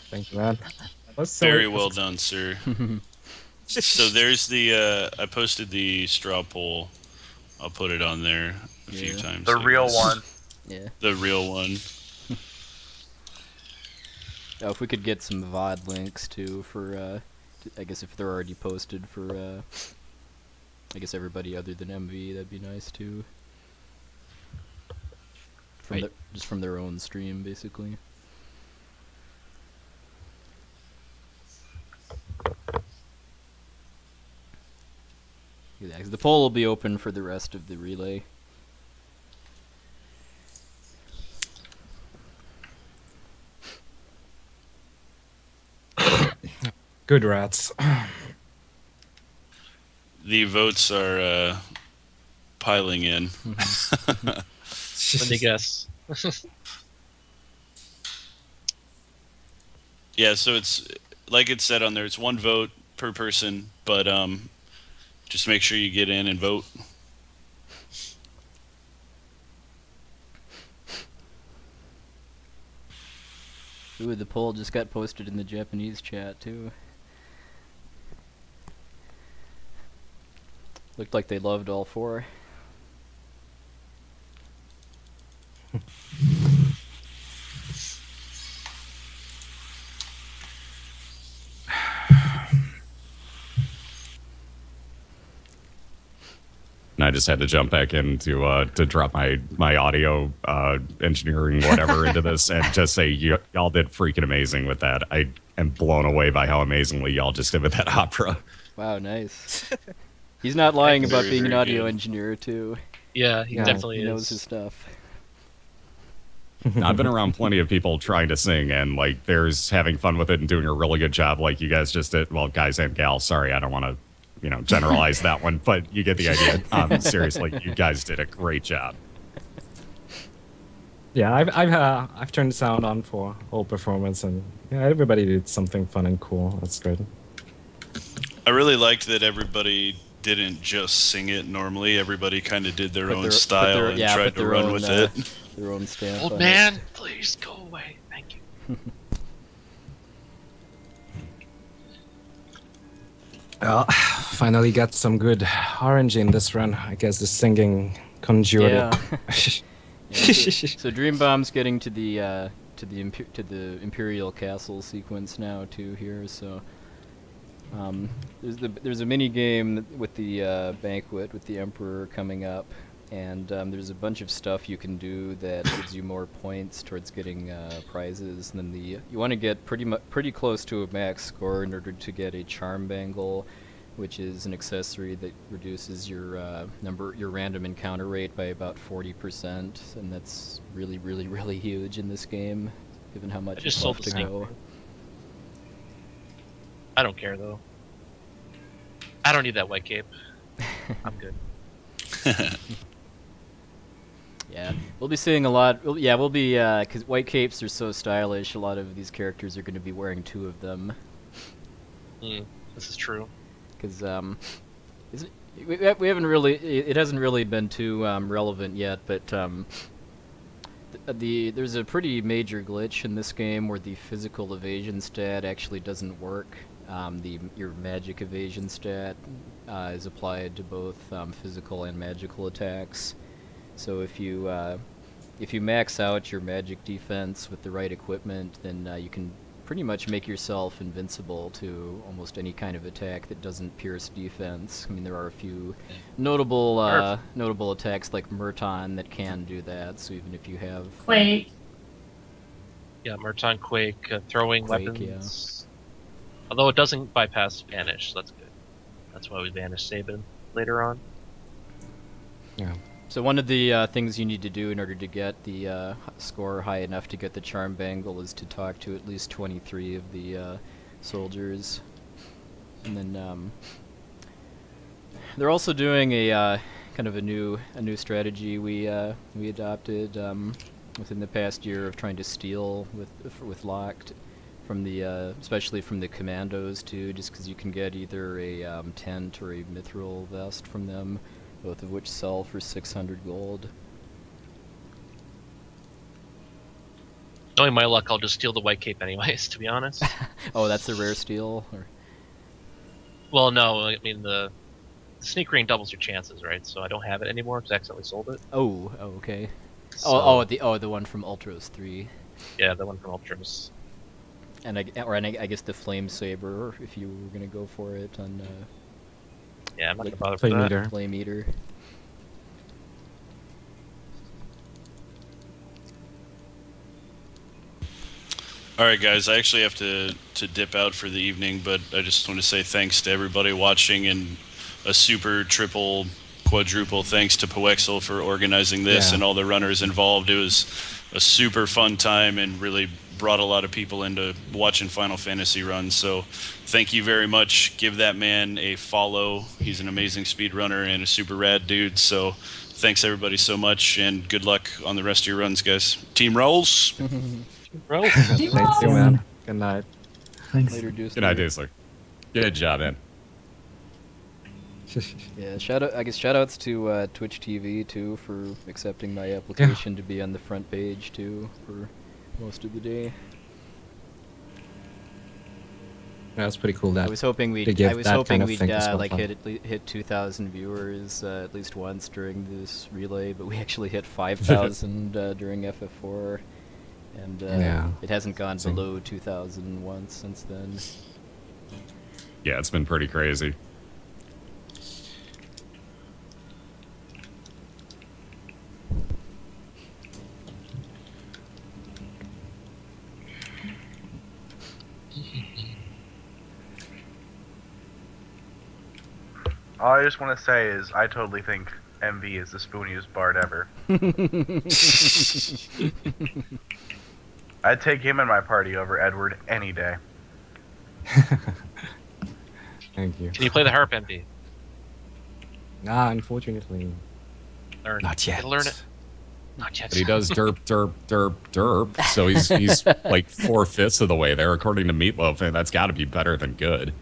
thank you, man. That was so Very well done, sir. So there's the I posted the straw poll. I'll put it on there a few times. The real one. Yeah. The real one. Oh, if we could get some VOD links too for, I guess if they're already posted for, I guess everybody other than MV, that'd be nice too. From just from their own stream, basically. Yeah, 'cause the poll will be open for the rest of the relay. Good rats. The votes are piling in. Let me guess. Yeah, so it's like it said on there. It's one vote per person, but just make sure you get in and vote. Ooh, the poll just got posted in the Japanese chat too. Looked like they loved all four. And I just had to jump back in to drop my audio engineering whatever into this and just say y'all did freaking amazing with that. I am blown away by how amazingly y'all just did with that opera. Wow, nice. He's not lying about Very, being an very audio good. engineer too. Yeah, he definitely He is. knows his stuff. I've been around plenty of people trying to sing, and like there's having fun with it and doing a really good job, like you guys just did. Well, guys and gals, sorry, I don't want to, generalize that one, but you get the idea. Seriously, you guys did a great job. Yeah, I've turned the sound on for whole performance, and yeah, everybody did something fun and cool. That's great. I really liked that everybody didn't just sing it normally. Everybody kind of did their own style and tried to run with it. Their own stamp. Old on man, it. please go away. Thank you. Well, finally got some good RNG in this run. I guess the singing conjured it. So Dream Bomb's getting to the Imperial Castle sequence now too here. So there's a mini game with the banquet with the Emperor coming up, and there's a bunch of stuff you can do that gives you more points towards getting prizes. And then you want to get pretty close to a max score in order to get a charm bangle, which is an accessory that reduces your random encounter rate by about 40%, and that's really, really, really huge in this game, given how much just it's sold left the to snake. go. I don't care though. I don't need that white cape. I'm good. Yeah, we'll be seeing a lot. We'll be because white capes are so stylish. A lot of these characters are going to be wearing 2 of them. This is true. Because we haven't really. It hasn't really been too relevant yet, but there's a pretty major glitch in this game where the physical evasion stat actually doesn't work. Your magic evasion stat is applied to both physical and magical attacks. So if you max out your magic defense with the right equipment, then you can pretty much make yourself invincible to almost any kind of attack that doesn't pierce defense. I mean, there are a few notable attacks like Murton that can do that. So even if you have Quake. Yeah, Murton, Quake, throwing Quake, weapons. Although it doesn't bypass Vanish, so that's good. That's why we banished Sabin later on. Yeah. So one of the things you need to do in order to get the score high enough to get the charm bangle is to talk to at least 23 of the soldiers. And then they're also doing a kind of a new strategy we adopted within the past year of trying to steal with locked from the especially from the commandos too, just because you can get either a tent or a mithril vest from them, both of which sell for 600 gold. Knowing my luck, I'll just steal the white cape anyways, to be honest. Oh, that's a rare steal? Or? Well, no, I mean the sneak ring doubles your chances, right? So I don't have it anymore because I accidentally sold it. Oh, okay. So, the one from Ultros 3. Yeah, the one from Ultros. And I guess the flame saber, if you were gonna go for it on. Yeah, I'm not gonna bother Flame with that. Eater. Flame Eater. All right, guys. I actually have to dip out for the evening, but I just want to say thanks to everybody watching, and a super, triple, quadruple thanks to Poexel for organizing this and all the runners involved. It was a super fun time and really brought a lot of people into watching Final Fantasy runs. So thank you very much. Give that man a follow. He's an amazing speedrunner and a super rad dude. So thanks everybody so much, and good luck on the rest of your runs, guys. Team Ralse. Bro. Thanks, you, man. Good night. Thanks. Later, Deuce. Good night, Dusler. Good job, man. Yeah, shoutouts to Twitch TV too for accepting my application to be on the front page too for most of the day. That's pretty cool. That I was hoping we'd like hit 2,000 viewers at least once during this relay, but we actually hit 5,000 during FF4, and it hasn't gone below 2,000 once since then. Yeah, it's been pretty crazy. All I just want to say is I totally think MV is the spooniest bard ever. I'd take him in my party over Edward any day. Thank you. Can you play the harp, MV? Nah, unfortunately. Learn. Not yet. Gotta learn it. Not yet. But he does derp, derp, derp, derp. So he's like 4/5 of the way there, according to Meatloaf, and that's got to be better than good.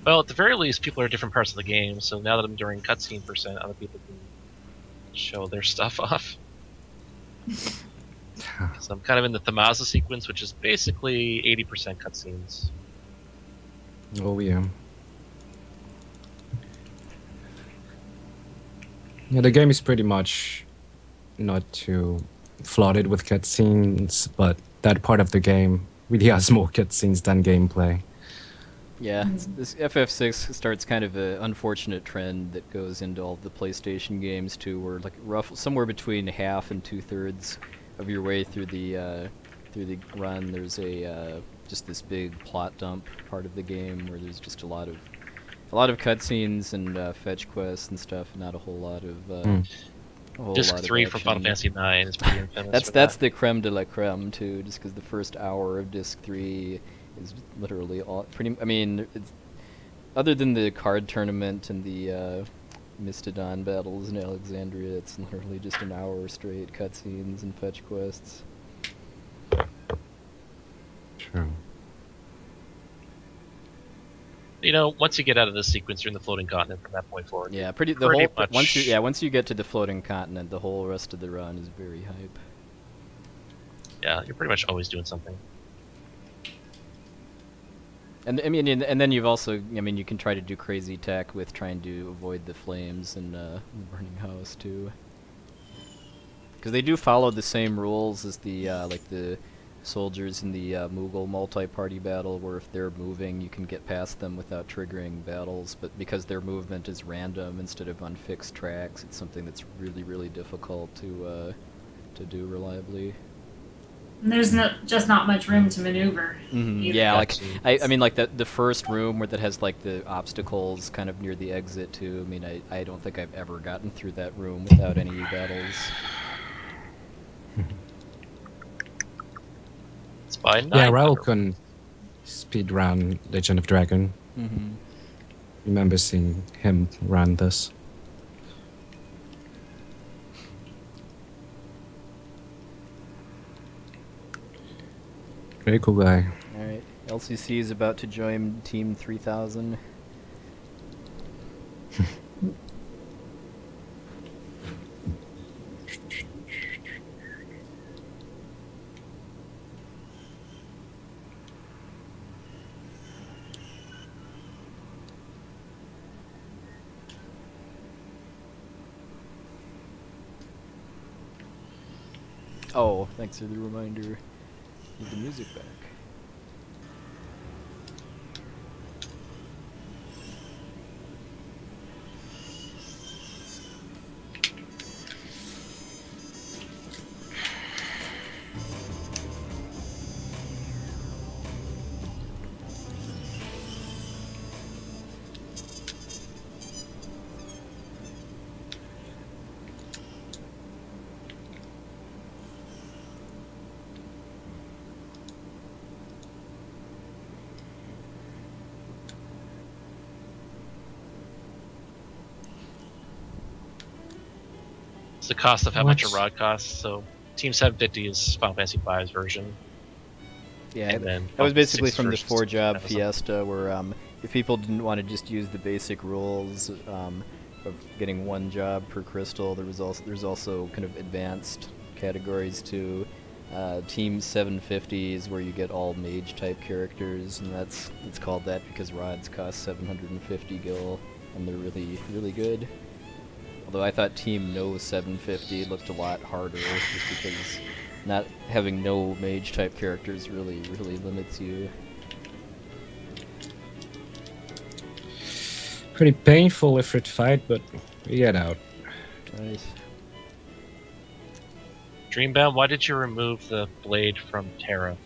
Well, at the very least, people are at different parts of the game, so now that I'm during cutscene percent, other people can show their stuff off. So I'm kind of in the Thamaza sequence, which is basically 80% cutscenes. Oh yeah. Yeah, the game is pretty much not too flooded with cutscenes, but that part of the game really has more cutscenes than gameplay. Yeah, this FF6 starts kind of an unfortunate trend that goes into all the PlayStation games too, where like somewhere between half and 2/3 of your way through the run, there's just this big plot dump part of the game where there's just a lot of cutscenes and fetch quests and stuff, and not a whole lot of Disc 3 from Final Fantasy 9 is pretty infamous. That's the creme de la creme too, just because the first hour of Disc 3 is literally all I mean, it's, other than the card tournament and the Mistodon battles in Alexandria, it's literally just an hour straight cutscenes and fetch quests. True. You know, once you get out of this sequence, you're in the floating continent from that point forward. Yeah, much. Once you get to the floating continent, the whole rest of the run is very hype. Yeah, you're pretty much always doing something. And I mean, and then you've also, I mean, you can try to do crazy tech with trying to avoid the flames and the burning house too. Because they do follow the same rules as the like the soldiers in the Moogle multi-party battle, where if they're moving, you can get past them without triggering battles. But because their movement is random instead of on fixed tracks, it's something that's really, really difficult to do reliably. And there's just not much room to maneuver. either. Yeah, like I mean, like the first room where that has like the obstacles kind of near the exit too. I mean, I don't think I've ever gotten through that room without any battles. It's by Yeah, Raul can speedrun Legend of Dragon. Remember seeing him run this. Very cool guy. Alright, LCC is about to join Team 3000. Oh, thanks for the reminder. Need the music back. The cost of how much a rod costs. So Team 750 is Final Fantasy V's version. Yeah, and then that was basically 6 from the versions 4-job Amazon. Fiesta, where if people didn't want to just use the basic rules of getting 1 job per crystal, there's also kind of advanced categories too. Team 750 is where you get all mage type characters, and it's called that because rods cost 750 gil, and they're really good. Although I thought Team No 750 looked a lot harder, just because not having no mage type characters really limits you. Pretty painful effort fight, but we get out. Nice. Dreambound, why did you remove the blade from Terra?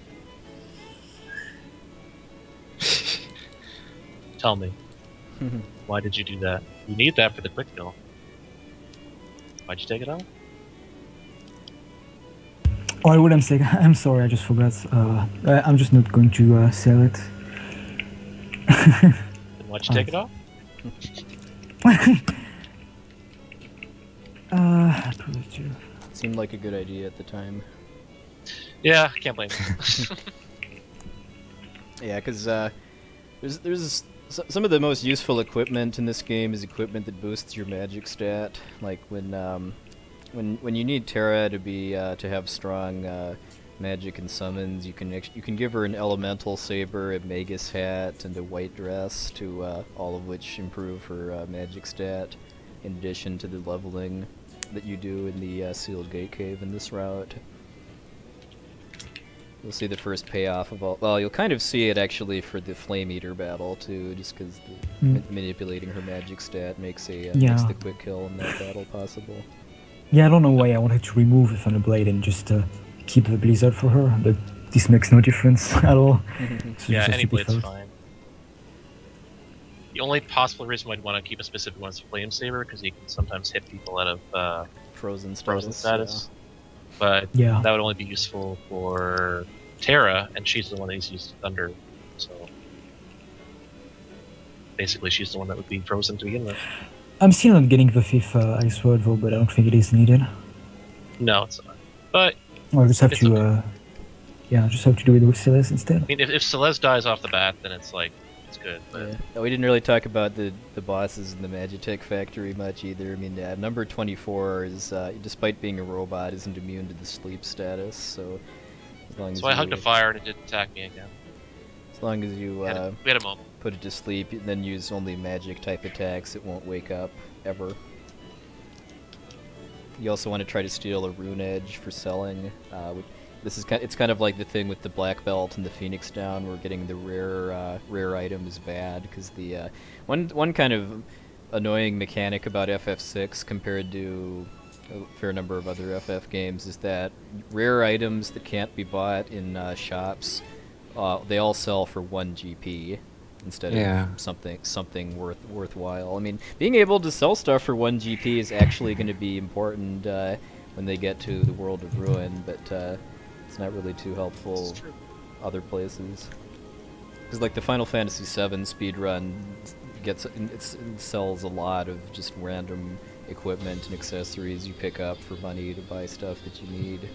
Tell me. Why did you do that? You need that for the quick kill. Why'd you take it out? Oh, I wouldn't say. I'm sorry, I just forgot. I'm just not going to sell it. Then why'd you take it off? Seemed like a good idea at the time. Yeah, can't blame you. Yeah, because there's some of the most useful equipment in this game is equipment that boosts your magic stat. Like when you need Terra to have strong magic and summons, you can give her an elemental saber, a magus hat, and a white dress, to all of which improve her magic stat. In addition to the leveling that you do in the sealed gate cave in this route. You'll see the first payoff of all. Well, you'll kind of see it actually for the Flame Eater battle too, just because manipulating her magic stat makes makes the quick kill in that battle possible. Yeah, I don't know why I wanted to remove the Thunderblade and just keep the Blizzard for her, but this makes no difference at all. So Yeah, just any a blade's default. fine. The only possible reason why I'd want to keep a specific one is Flame Saber, because you can sometimes hit people out of frozen status. But Yeah. that would only be useful for Terra, and she's the one that uses Thunder. So basically, she's the one that would be frozen to begin with. I'm still not getting the 5th Ice Word though, but I don't think it is needed. No, it's not. But I'll just have it's to, okay. yeah, just have to do it with Celeste instead. I mean, if Celeste dies off the bat, then it's like it's good. But Yeah. No, we didn't really talk about the bosses in the Magitech factory much either. I mean, number 24 is, despite being a robot, isn't immune to the sleep status. So as long as so I hugged a fire and it didn't attack me again. As long as you We had a moment. put it to sleep, and then use only magic type attacks, it won't wake up ever. You also want to try to steal a rune edge for selling. It's kind of like the thing with the black belt and the Phoenix down, where getting the rare item is bad, because the one kind of annoying mechanic about FF6 compared to a fair number of other FF games, is that rare items that can't be bought in shops, they all sell for 1 GP instead of something worthwhile. I mean, being able to sell stuff for 1 GP is actually going to be important when they get to the World of Ruin, but it's not really too helpful other places. Because like the Final Fantasy VII speedrun it sells a lot of just random equipment and accessories you pick up for money to buy stuff that you need.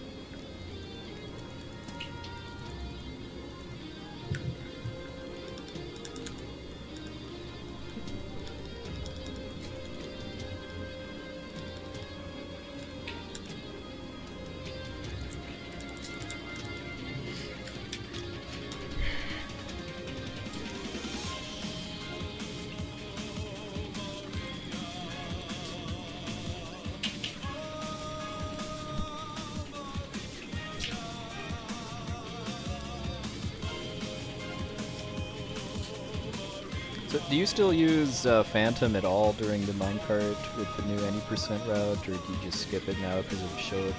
So, do you still use Phantom at all during the minecart with the new any % route, or do you just skip it now because of Shoat?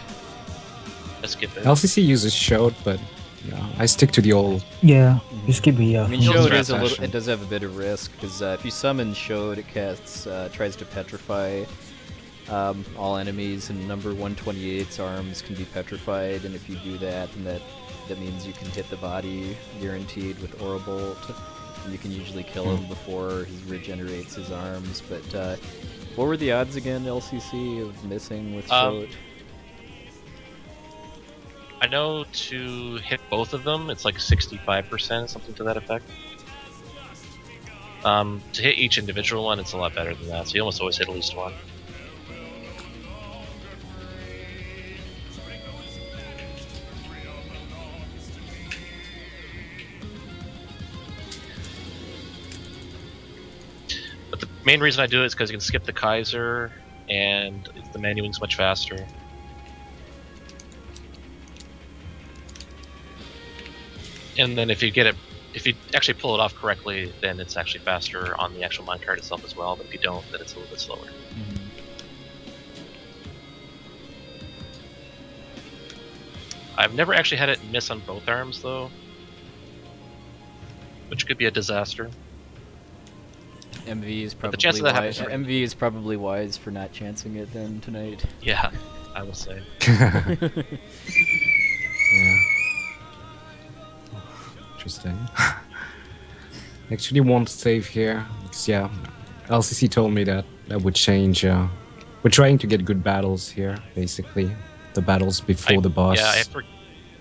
I skip it. LCC uses Shoat, but yeah, I stick to the old. Yeah, you skip the. I mean, Shoat is a little. It does have a bit of risk because if you summon Shoat, it casts tries to petrify all enemies, and number 128's arms can be petrified, and if you do that, then that means you can hit the body guaranteed with Aura Bolt. You can usually kill him before he regenerates his arms, but what were the odds again, LCC, of missing with Shoat? I know to hit both of them, it's like 65%, something to that effect. To hit each individual one, it's a lot better than that, so you almost always hit at least one. Main reason I do it is because you can skip the Kaiser, and the manuing's much faster. And then if you actually pull it off correctly, then it's actually faster on the actual minecart itself as well. But if you don't, then it's a little bit slower. Mm-hmm. I've never actually had it miss on both arms though, which could be a disaster. MV is probably the chance of that happens MV is probably wise for not chancing it then tonight. Yeah, I will say. Yeah. Interesting. Actually, won't save here. Because, yeah, LCC told me that would change. We're trying to get good battles here, basically. The battles before the boss. Yeah,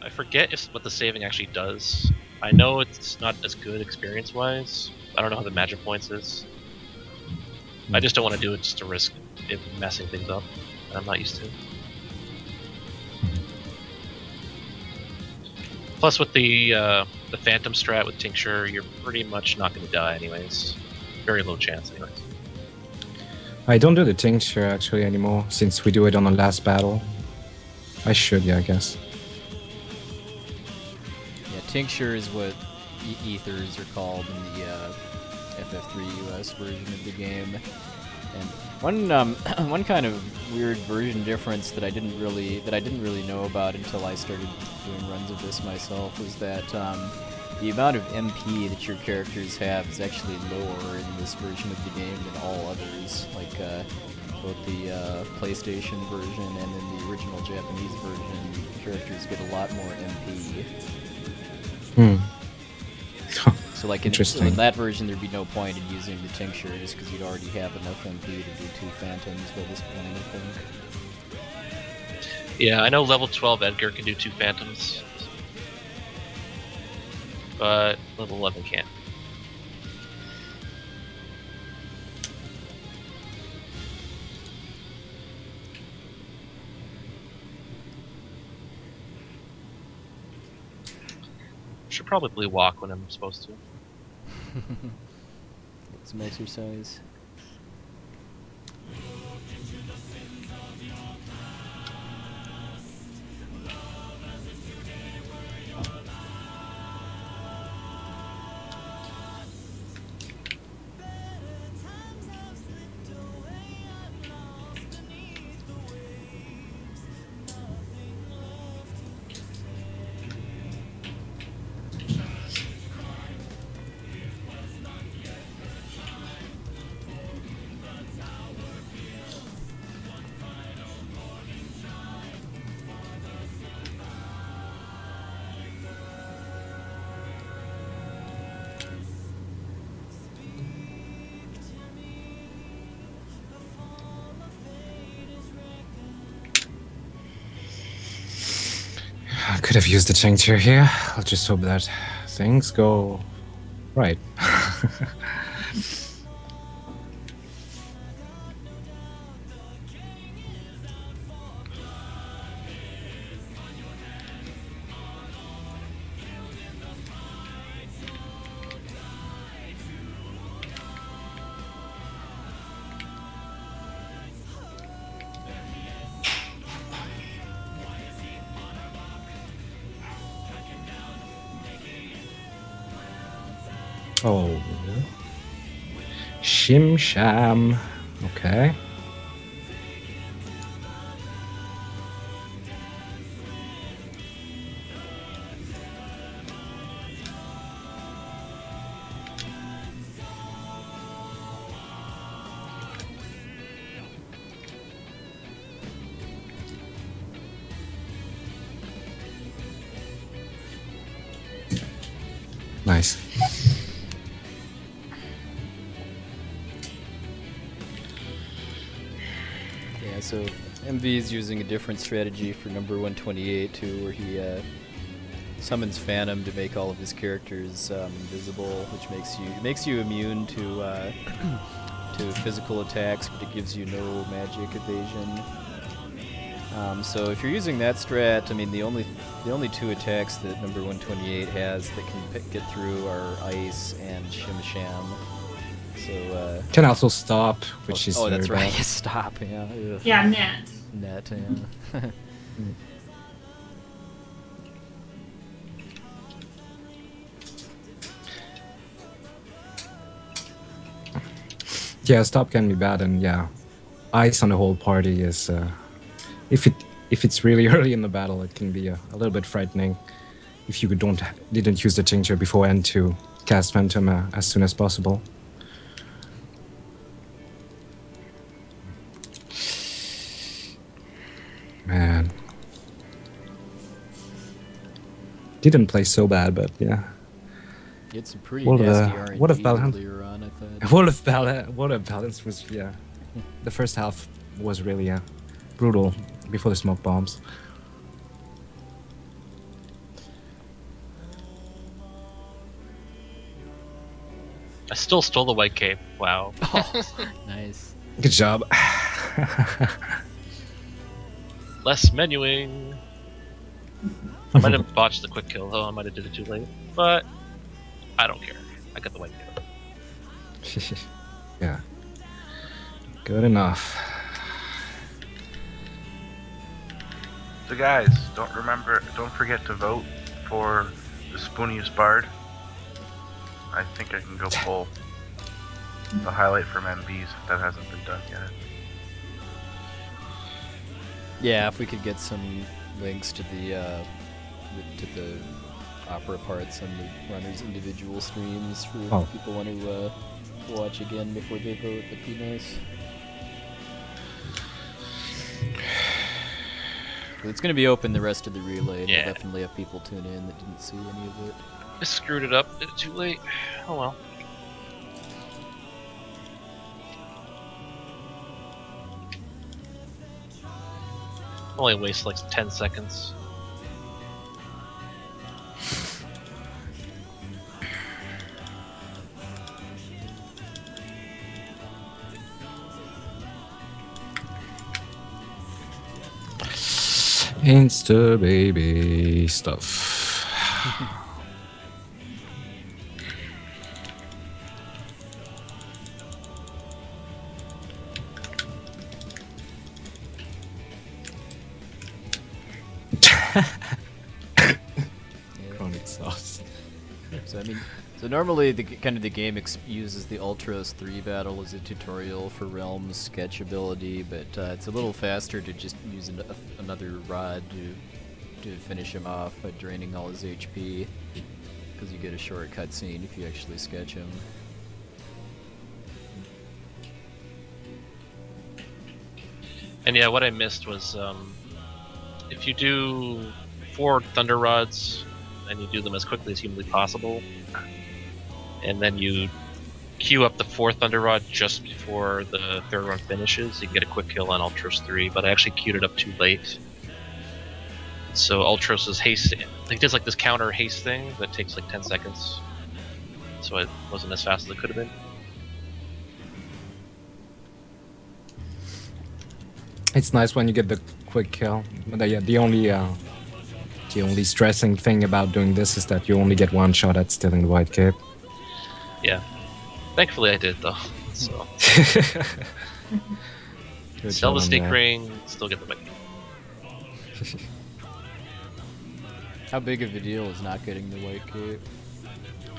I forget what the saving actually does. I know it's not as good experience-wise. I don't know how the magic points is. I just don't want to do it just to risk it messing things up. I'm not used to. Plus, with the Phantom strat with Tincture, you're pretty much not going to die anyways. Very low chance anyways. I don't do the Tincture actually anymore, since we do it on the last battle. I should, yeah, I guess. Yeah, Tincture is what ethers are called in the FF3 US version of the game. And one kind of weird version difference that I didn't really know about until I started doing runs of this myself was that the amount of MP that your characters have is actually lower in this version of the game than all others. Like both the PlayStation version and in the original Japanese version, characters get a lot more MP. So like in that version, there'd be no point in using the Tincture just because you'd already have enough MP to do 2 Phantoms by this point, I think. Yeah, I know level 12 Edgar can do 2 Phantoms, but level 11 can't. Should probably walk when I'm supposed to. Get some exercise. Could have used the tincture here. I'll just hope that things go right. Oh, Shim Sham. Okay. Nice. Yeah, so MV is using a different strategy for number 128 too, where he summons Phantom to make all of his characters invisible, which makes you immune to to physical attacks, but it gives you no magic evasion. So if you're using that strat, I mean the only two attacks that number 128 has that can get through are Ice and Shim Sham. So can also stop, which is that's very right. bad. Stop. Yeah. Ugh. Yeah, net. Net. Yeah. Yeah, stop can be bad, and yeah, ice on the whole party is if it's really early in the battle, it can be a little bit frightening if you didn't use the tincture before and to cast Phantom as soon as possible. Man, didn't play so bad, but yeah. You had some pretty What nasty a- RNG what a balance. earlier on, I thought. What a balance was, yeah. The first half was really brutal before the smoke bombs. I still stole the white cape. Wow. Oh, nice. Good job. Less menuing. I might have botched the quick kill, though. I might have did it too late. But I don't care. I got the white cape. Yeah. Good enough. So guys, don't forget to vote for the Spooniest Bard. I think I can go pull the highlight from MBs if that hasn't been done yet. Yeah, if we could get some links to the opera parts on the runners' individual streams for people want to watch again before they vote, that'd be nice. It's going to be open the rest of the relay, and Yeah. we'll definitely have people tune in that didn't see any of it. I screwed it up. Did it too late. Oh well. Only waste like 10 seconds. Insta baby stuff. Chronic sauce. So I mean, normally the game uses the Ultros 3 battle as a tutorial for Realm's sketch ability, but it's a little faster to just use another rod to finish him off by draining all his HP, because you get a short cutscene if you actually sketch him. And yeah, what I missed was if you do 4 Thunder Rods and you do them as quickly as humanly possible, and then you queue up the 4th Thunder Rod just before the 3rd run finishes, you can get a quick kill on Ultros 3, but I actually queued it up too late. So Ultros is haste. It does like this counter haste thing that takes like 10 seconds. So it wasn't as fast as it could have been. It's nice when you get the quick kill. But yeah, the only stressing thing about doing this is that you only get one shot at stealing the white cape. Yeah. Thankfully I did though. So sell the stake ring, still get the white cape. How big of a deal is not getting the white cape?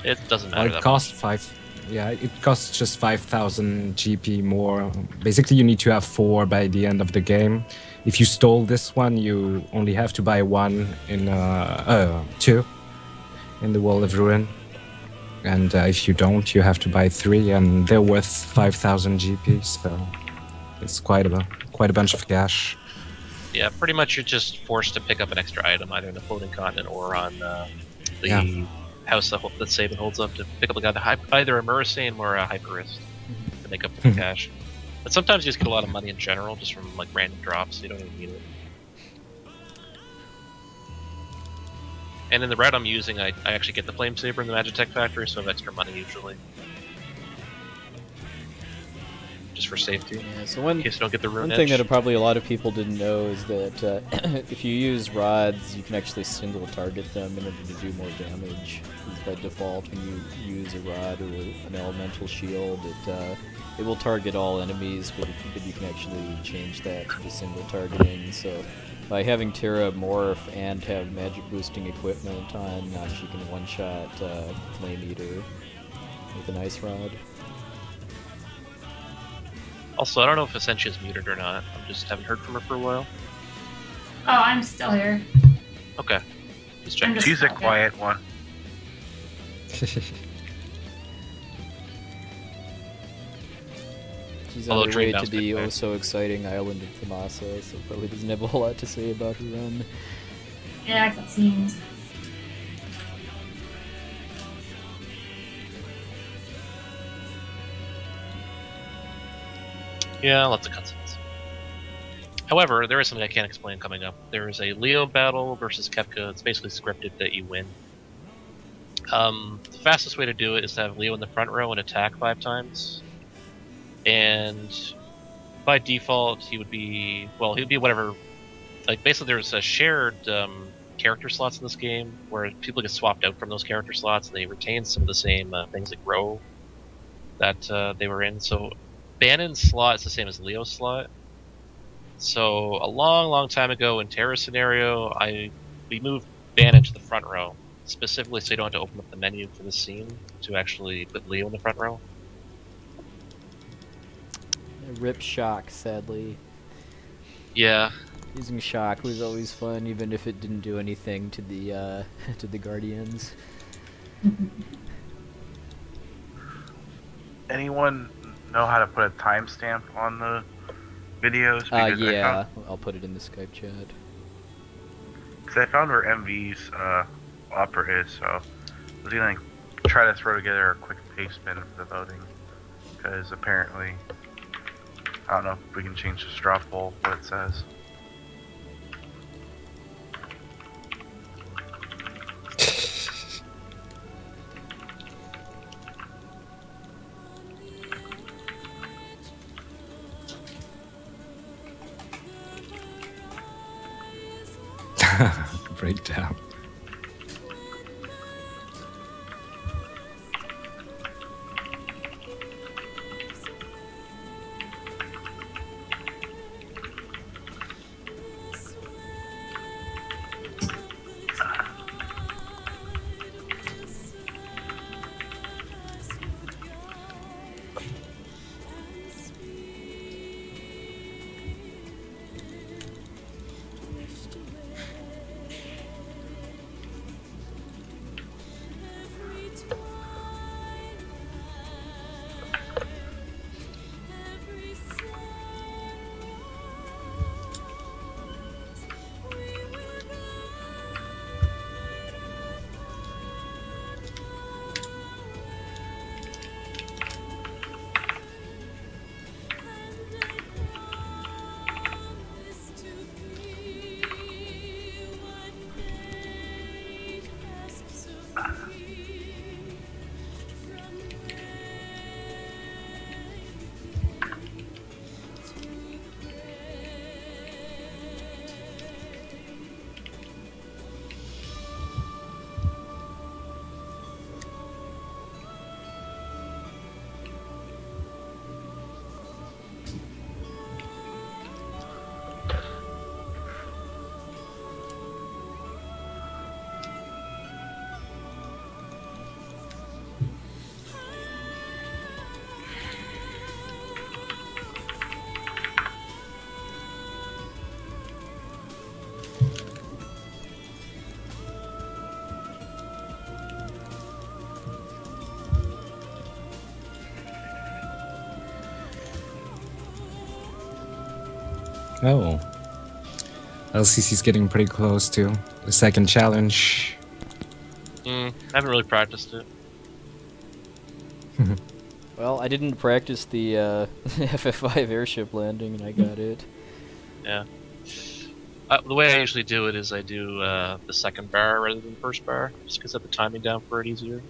It doesn't matter. It costs 5. Yeah, it costs just 5,000 GP more. Basically, you need to have 4 by the end of the game. If you stole this one, you only have to buy 1 in 2 in the Wall of Ruin. And if you don't, you have to buy 3, and they're worth 5,000 GP. So it's quite a bunch of cash. Yeah, pretty much you're just forced to pick up an extra item, either in the floating continent or on the house that Saban holds up, to pick up either a Murasane or a Hyperist to make up for the cash. But sometimes you just get a lot of money in general, just from like random drops, so you don't even need it. And in the route I'm using, I actually get the Flame Saber in the Magitech factory, so I have extra money usually. Just for safety. Yeah, so in case you don't get the rune one thing edge. that probably a lot of people didn't know is that if you use rods, you can actually single target them in order to do more damage. By default, when you use a rod or an elemental shield, it will target all enemies, but you can actually change that to the single targeting. So by having Terra morph and have magic boosting equipment on, she can one-shot Flame Eater with an ice rod. Also, I don't know if Essentia's muted or not. I just haven't heard from her for a while. Oh, I'm still here. Okay. Just checking. She's a quiet one. She's on her way to the oh-so exciting island of Thamasa, so probably doesn't have a whole lot to say about her run. Yeah, cutscenes. Yeah, lots of cutscenes. However, there is something I can't explain coming up. There is a Leo battle versus Kepka. It's basically scripted that you win. The fastest way to do it is to have Leo in the front row and attack 5 times. And by default, he would be whatever. Like, basically, there's a shared character slots in this game where people get swapped out from those character slots, and they retain some of the same things like row that they were in. So Bannon's slot is the same as Leo's slot. So a long time ago in Terra's scenario, we moved Bannon to the front row, specifically so you don't have to open up the menu for the scene to actually put Leo in the front row. Rip Shock, sadly. Yeah. Using Shock was always fun, even if it didn't do anything to the to the Guardians. Anyone know how to put a timestamp on the videos? Because yeah, I'll put it in the Skype chat. Because I found where MV's opera is, so I was gonna try to throw together a quick paste bin for the voting. Because apparently, I don't know if we can change the straw poll what it says. Breakdown. Oh. LCC's getting pretty close to the second challenge. I haven't really practiced it. Well, I didn't practice the FF5 airship landing, and I got it. Yeah. The way I usually do it is I do the second bar rather than the first bar, just because I have the timing down for it easier.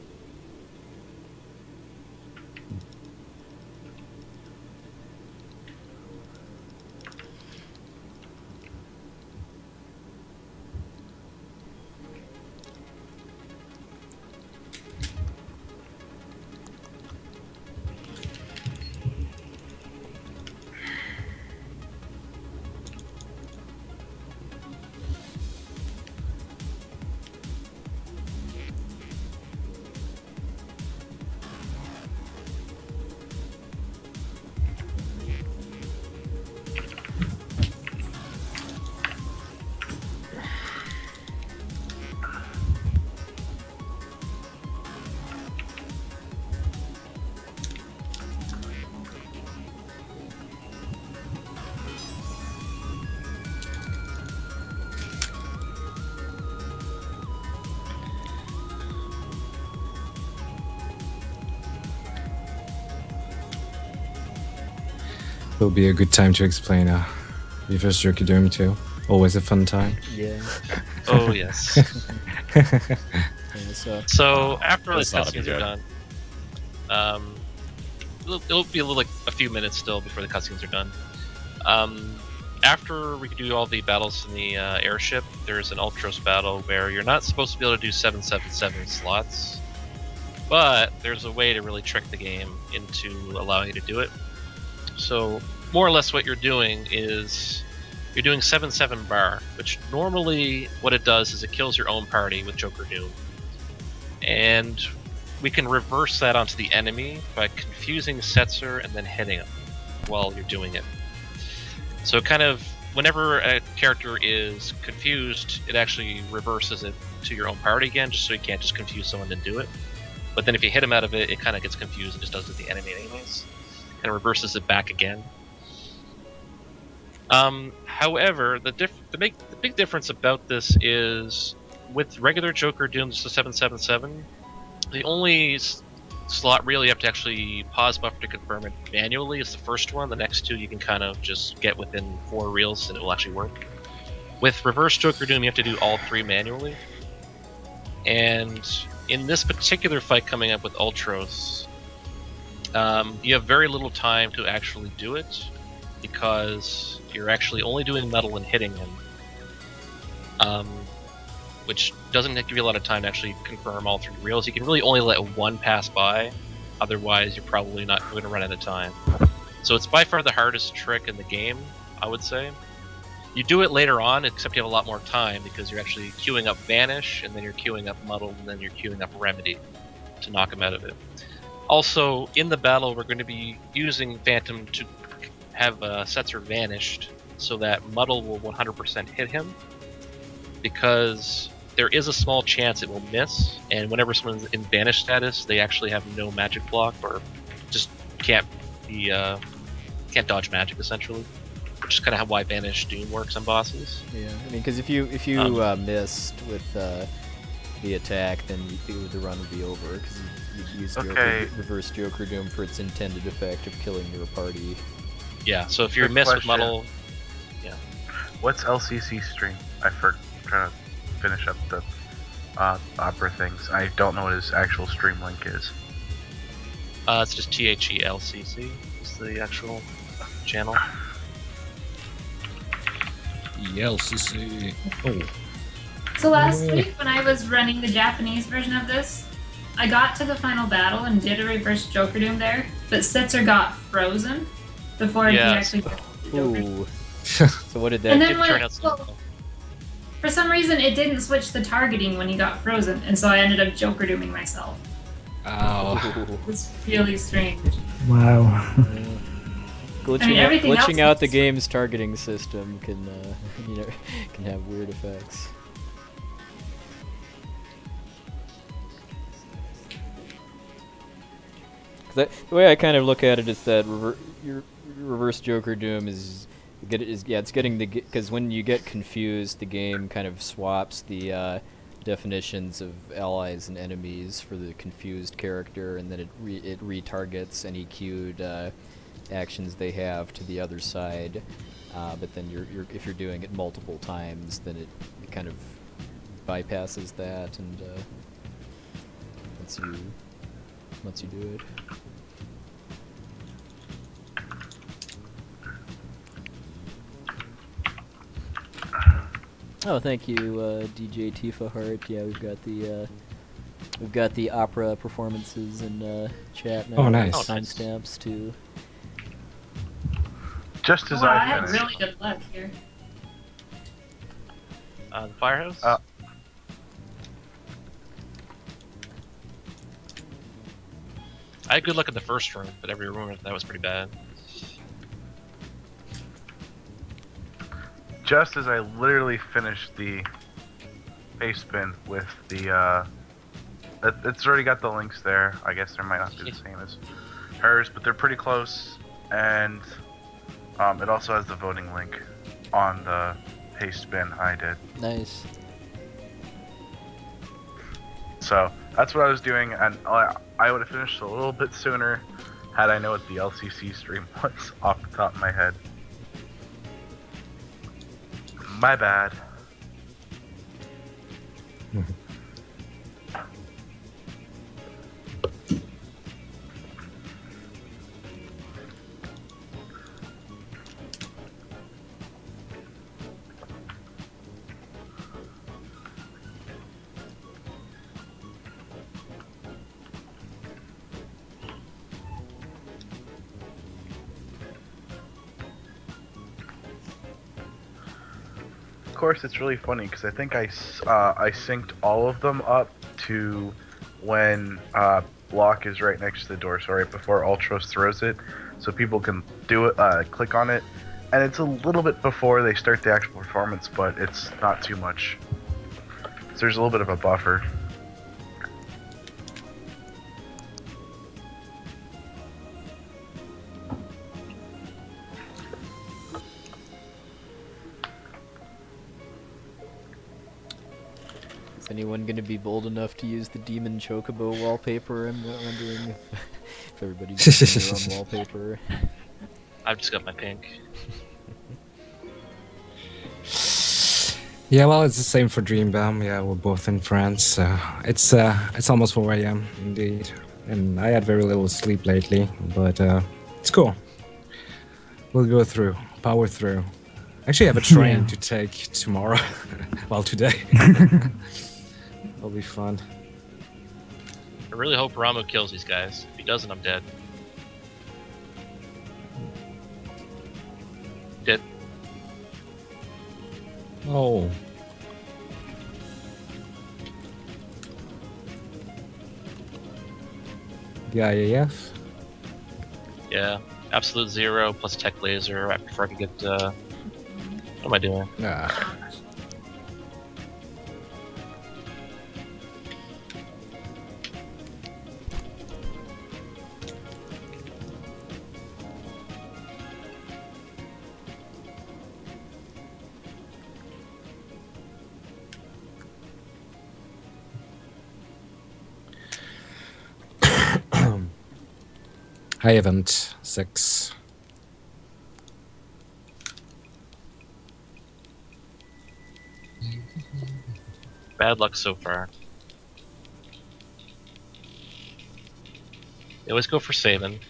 It'll be a good time to explain reverse jerky doing too. Always a fun time. Yeah. Oh yes. Yeah, So after the That's not cutscenes good. are done, it'll be like a few minutes still before the cutscenes are done. After we do all the battles in the airship, there's an Ultros battle where you're not supposed to be able to do 777 slots, but there's a way to really trick the game into allowing you to do it. So more or less what you're doing is you're doing 7-7 bar, which normally what it does is it kills your own party with Joker Doom. And we can reverse that onto the enemy by confusing Setzer and then hitting him while you're doing it. So kind of, whenever a character is confused, it actually reverses it to your own party again, just so you can't just confuse someone and do it. But then if you hit him out of it, it kind of gets confused and just does it to the enemy anyways. And reverses it back again. However, the big difference about this is with regular Joker Doom, just the 777, the only slot really you have to actually pause buffer to confirm it manually is the first one. The next two you can kind of just get within 4 reels and it will actually work. With reverse Joker Doom, you have to do all 3 manually. And in this particular fight coming up with Ultros, you have very little time to actually do it because you're actually only doing metal and hitting him, which doesn't give you a lot of time to actually confirm all 3 reels. You can really only let one pass by, otherwise you're probably not going to run out of time. So it's by far the hardest trick in the game, I would say. You do it later on, except you have a lot more time because you're actually queuing up Vanish, and then you're queuing up Muddle, and then you're queuing up Remedy to knock him out of it. Also, in the battle, we're going to be using Phantom to have Setzer vanished so that Muddle will 100% hit him, because there is a small chance it will miss, and whenever someone's in Vanish status, they actually have no magic block, or just can't dodge magic, essentially. Which is kind of why Vanish Doom works on bosses. Yeah, I mean, because if you missed with the attack, then the run would be over, because you'd use reverse Joker Doom for its intended effect of killing your party. Yeah, so if you're missed with Muddle, yeah. What's LCC stream? I'm trying to finish up the opera things. I don't know what his actual stream link is. It's just THELCC is the actual channel. LCC. Oh. So last week when I was running the Japanese version of this, I got to the final battle and did a reverse Joker Doom there, but Setzer got frozen before he actually did the Joker Doom. So what did that and then turn out for some reason it didn't switch the targeting when he got frozen, and so I ended up Joker Dooming myself. Oh. It was really strange. Wow. Glitching out the game's targeting system can can have weird effects. The way I kind of look at it is that your reverse Joker Doom is It's getting because when you get confused, the game kind of swaps the definitions of allies and enemies for the confused character, and then it retargets any queued actions they have to the other side. But then if you're doing it multiple times, then it kind of bypasses that and lets you do it. Oh, thank you, DJ Tifa Hart. Yeah, we've got the opera performances in chat now. Oh, nice. Timestamps too. Just as I I had finished. really good luck here. The firehouse? I had good luck at the first room, but every room that was pretty bad. Just as I literally finished the face spin with the it's already got the links there. I guess there might not be the same as hers, but they're pretty close, and it also has the voting link on the paste spin I did. Nice. So that's what I was doing, and I would have finished a little bit sooner had I known what the LCC stream was off the top of my head. My bad. Of course, it's really funny because I think I synced all of them up to when block is right next to the door, so right before Ultros throws it, so people can do it, click on it, and it's a little bit before they start the actual performance, but it's not too much. So there's a little bit of a buffer. Is anyone going to be bold enough to use the Demon Chocobo wallpaper? I'm wondering if everybody's using their own wallpaper. I've just got my pink. Yeah, well, it's the same for Dreambound. Yeah, we're both in France, so it's almost 4 a.m. indeed, and I had very little sleep lately, but it's cool. We'll go through, power through. Actually, I have a train to take tomorrow. Well, today. It'll be fun. I really hope Ramu kills these guys. If he doesn't, I'm dead. Dead. Oh. The IAF? Yeah. Absolute zero plus tech laser right before I can get, what am I doing? Ah. High event 6. Bad luck so far. They always go for saving.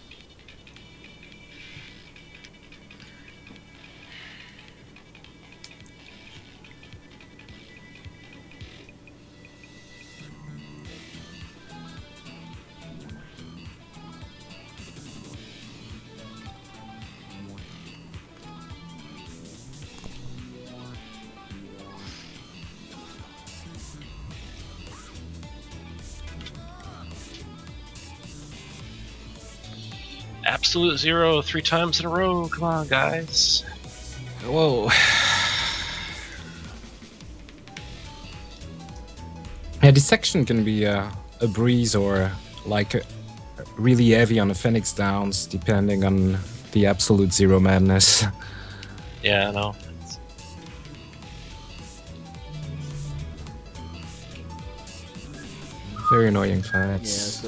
Absolute zero 3 times in a row. Come on, guys. Whoa. Yeah, this section can be a breeze or like really heavy on the Phoenix Downs, depending on the absolute zero madness. Yeah, I know. Very annoying Yeah, fights.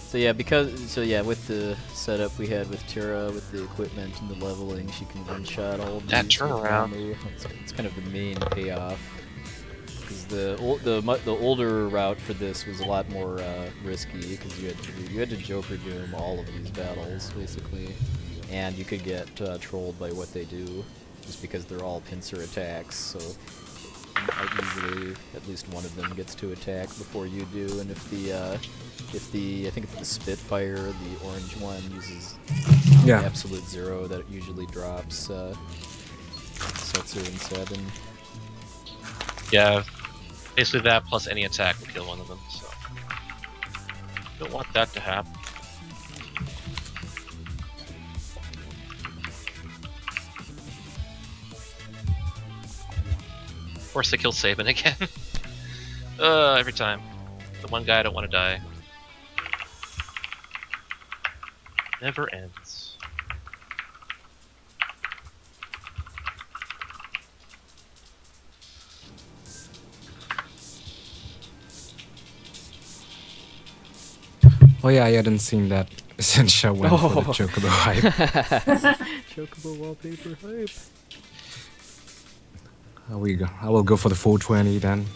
so yeah, with the setup we had with Tira, with the equipment and the leveling, she can one-shot all of That these with turnaround. armor. It's kind of the main payoff. Because the older route for this was a lot more risky, because you had to Joker Doom all of these battles basically, and you could get trolled by what they do, just because they're all pincer attacks. So usually at least one of them gets to attack before you do, and if the I think it's the Spitfire, the orange one, uses absolute zero, that usually drops Setzer and 7. Yeah, basically that plus any attack will kill one of them, so don't want that to happen. Of course they kill Sabin again. Every time. The one guy I don't want to die. Never ends. Oh yeah, I hadn't seen that. Essential went for the Chocobo hype. Chocobo wallpaper hype. I will go for the 420 then.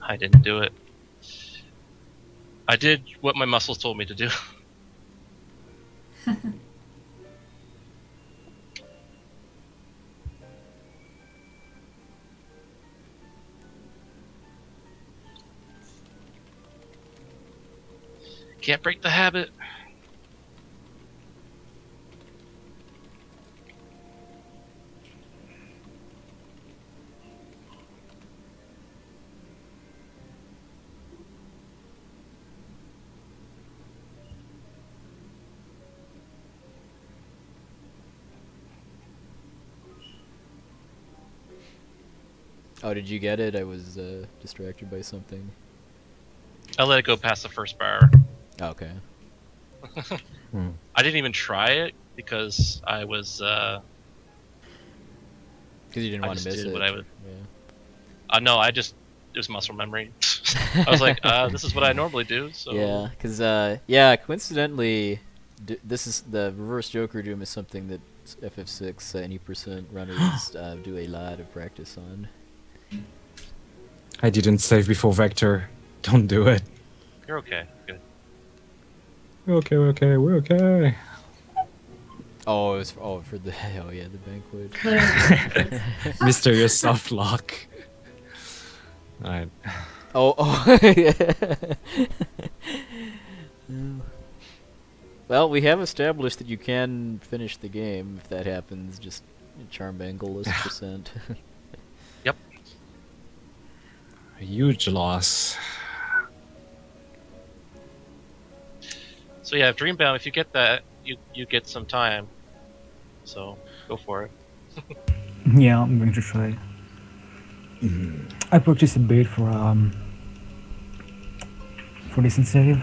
I didn't do it. I did what my muscles told me to do. Can't break the habit. Oh, did you get it? I was distracted by something. I let it go past the first bar. Okay. I didn't even try it because I was. Because you didn't want to miss it. What I would. Yeah. No, it was muscle memory. I was like, this is what I normally do. So. Yeah, because coincidentally, this is the reverse Joker Doom is something that FF6 any percent runners do a lot of practice on. I didn't save before Vector. Don't do it. You're okay. Good. We're okay. Oh, it was for the the banquet. Mysterious soft lock. Alright. Well, we have established that you can finish the game if that happens. Just charm angle percent. Yep. A huge loss. So yeah, Dreambound. If you get that, you get some time. So go for it. Yeah, I'm going to try. I purchased a bait for this incentive.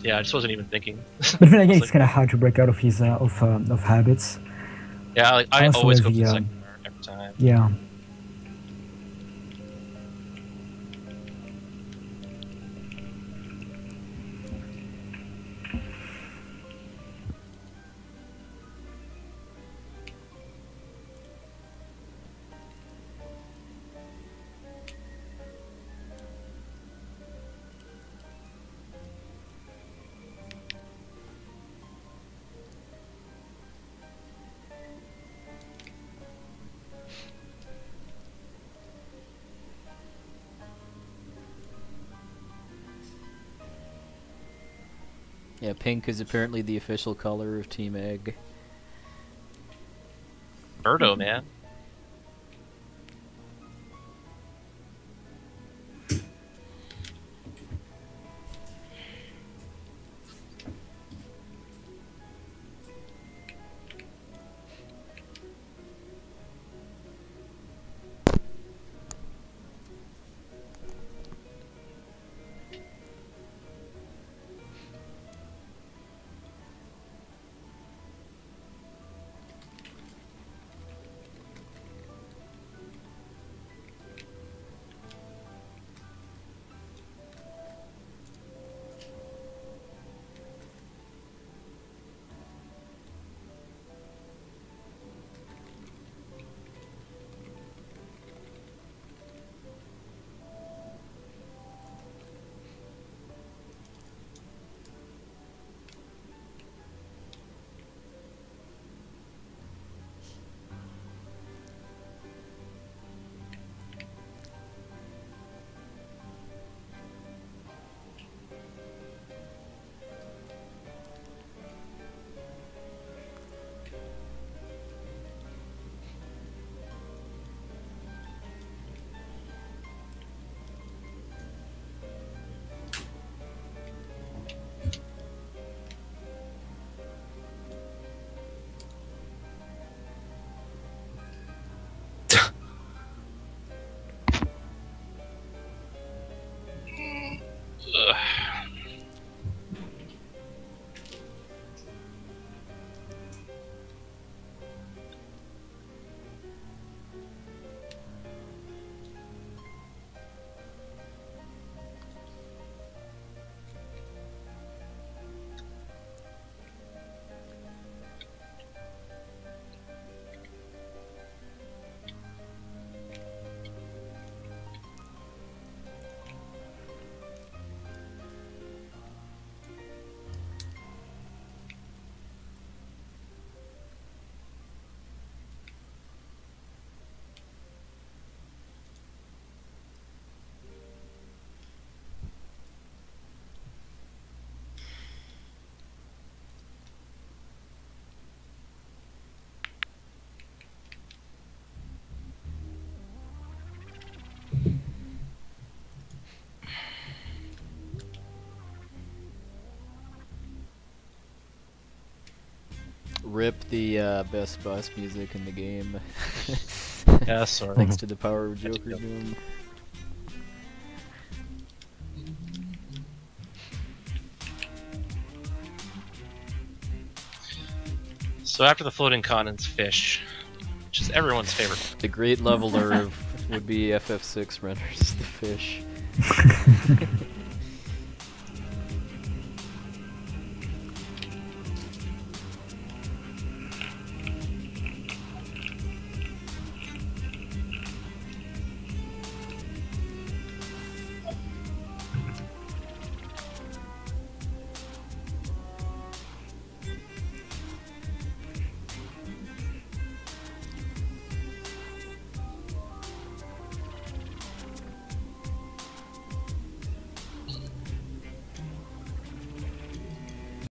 Yeah, I just wasn't even thinking. But then again, it's kind of hard to break out of his of habits. Yeah, like, I Also always with go for the, the second part every time. Yeah. Yeah, pink is apparently the official color of Team Egg. Birdo, man. Rip the best bus music in the game. Yeah, sorry. Thanks to the power of Joker Doom. So after the floating continents, fish, which is everyone's favorite. The great leveler would be FF6 runners, the fish.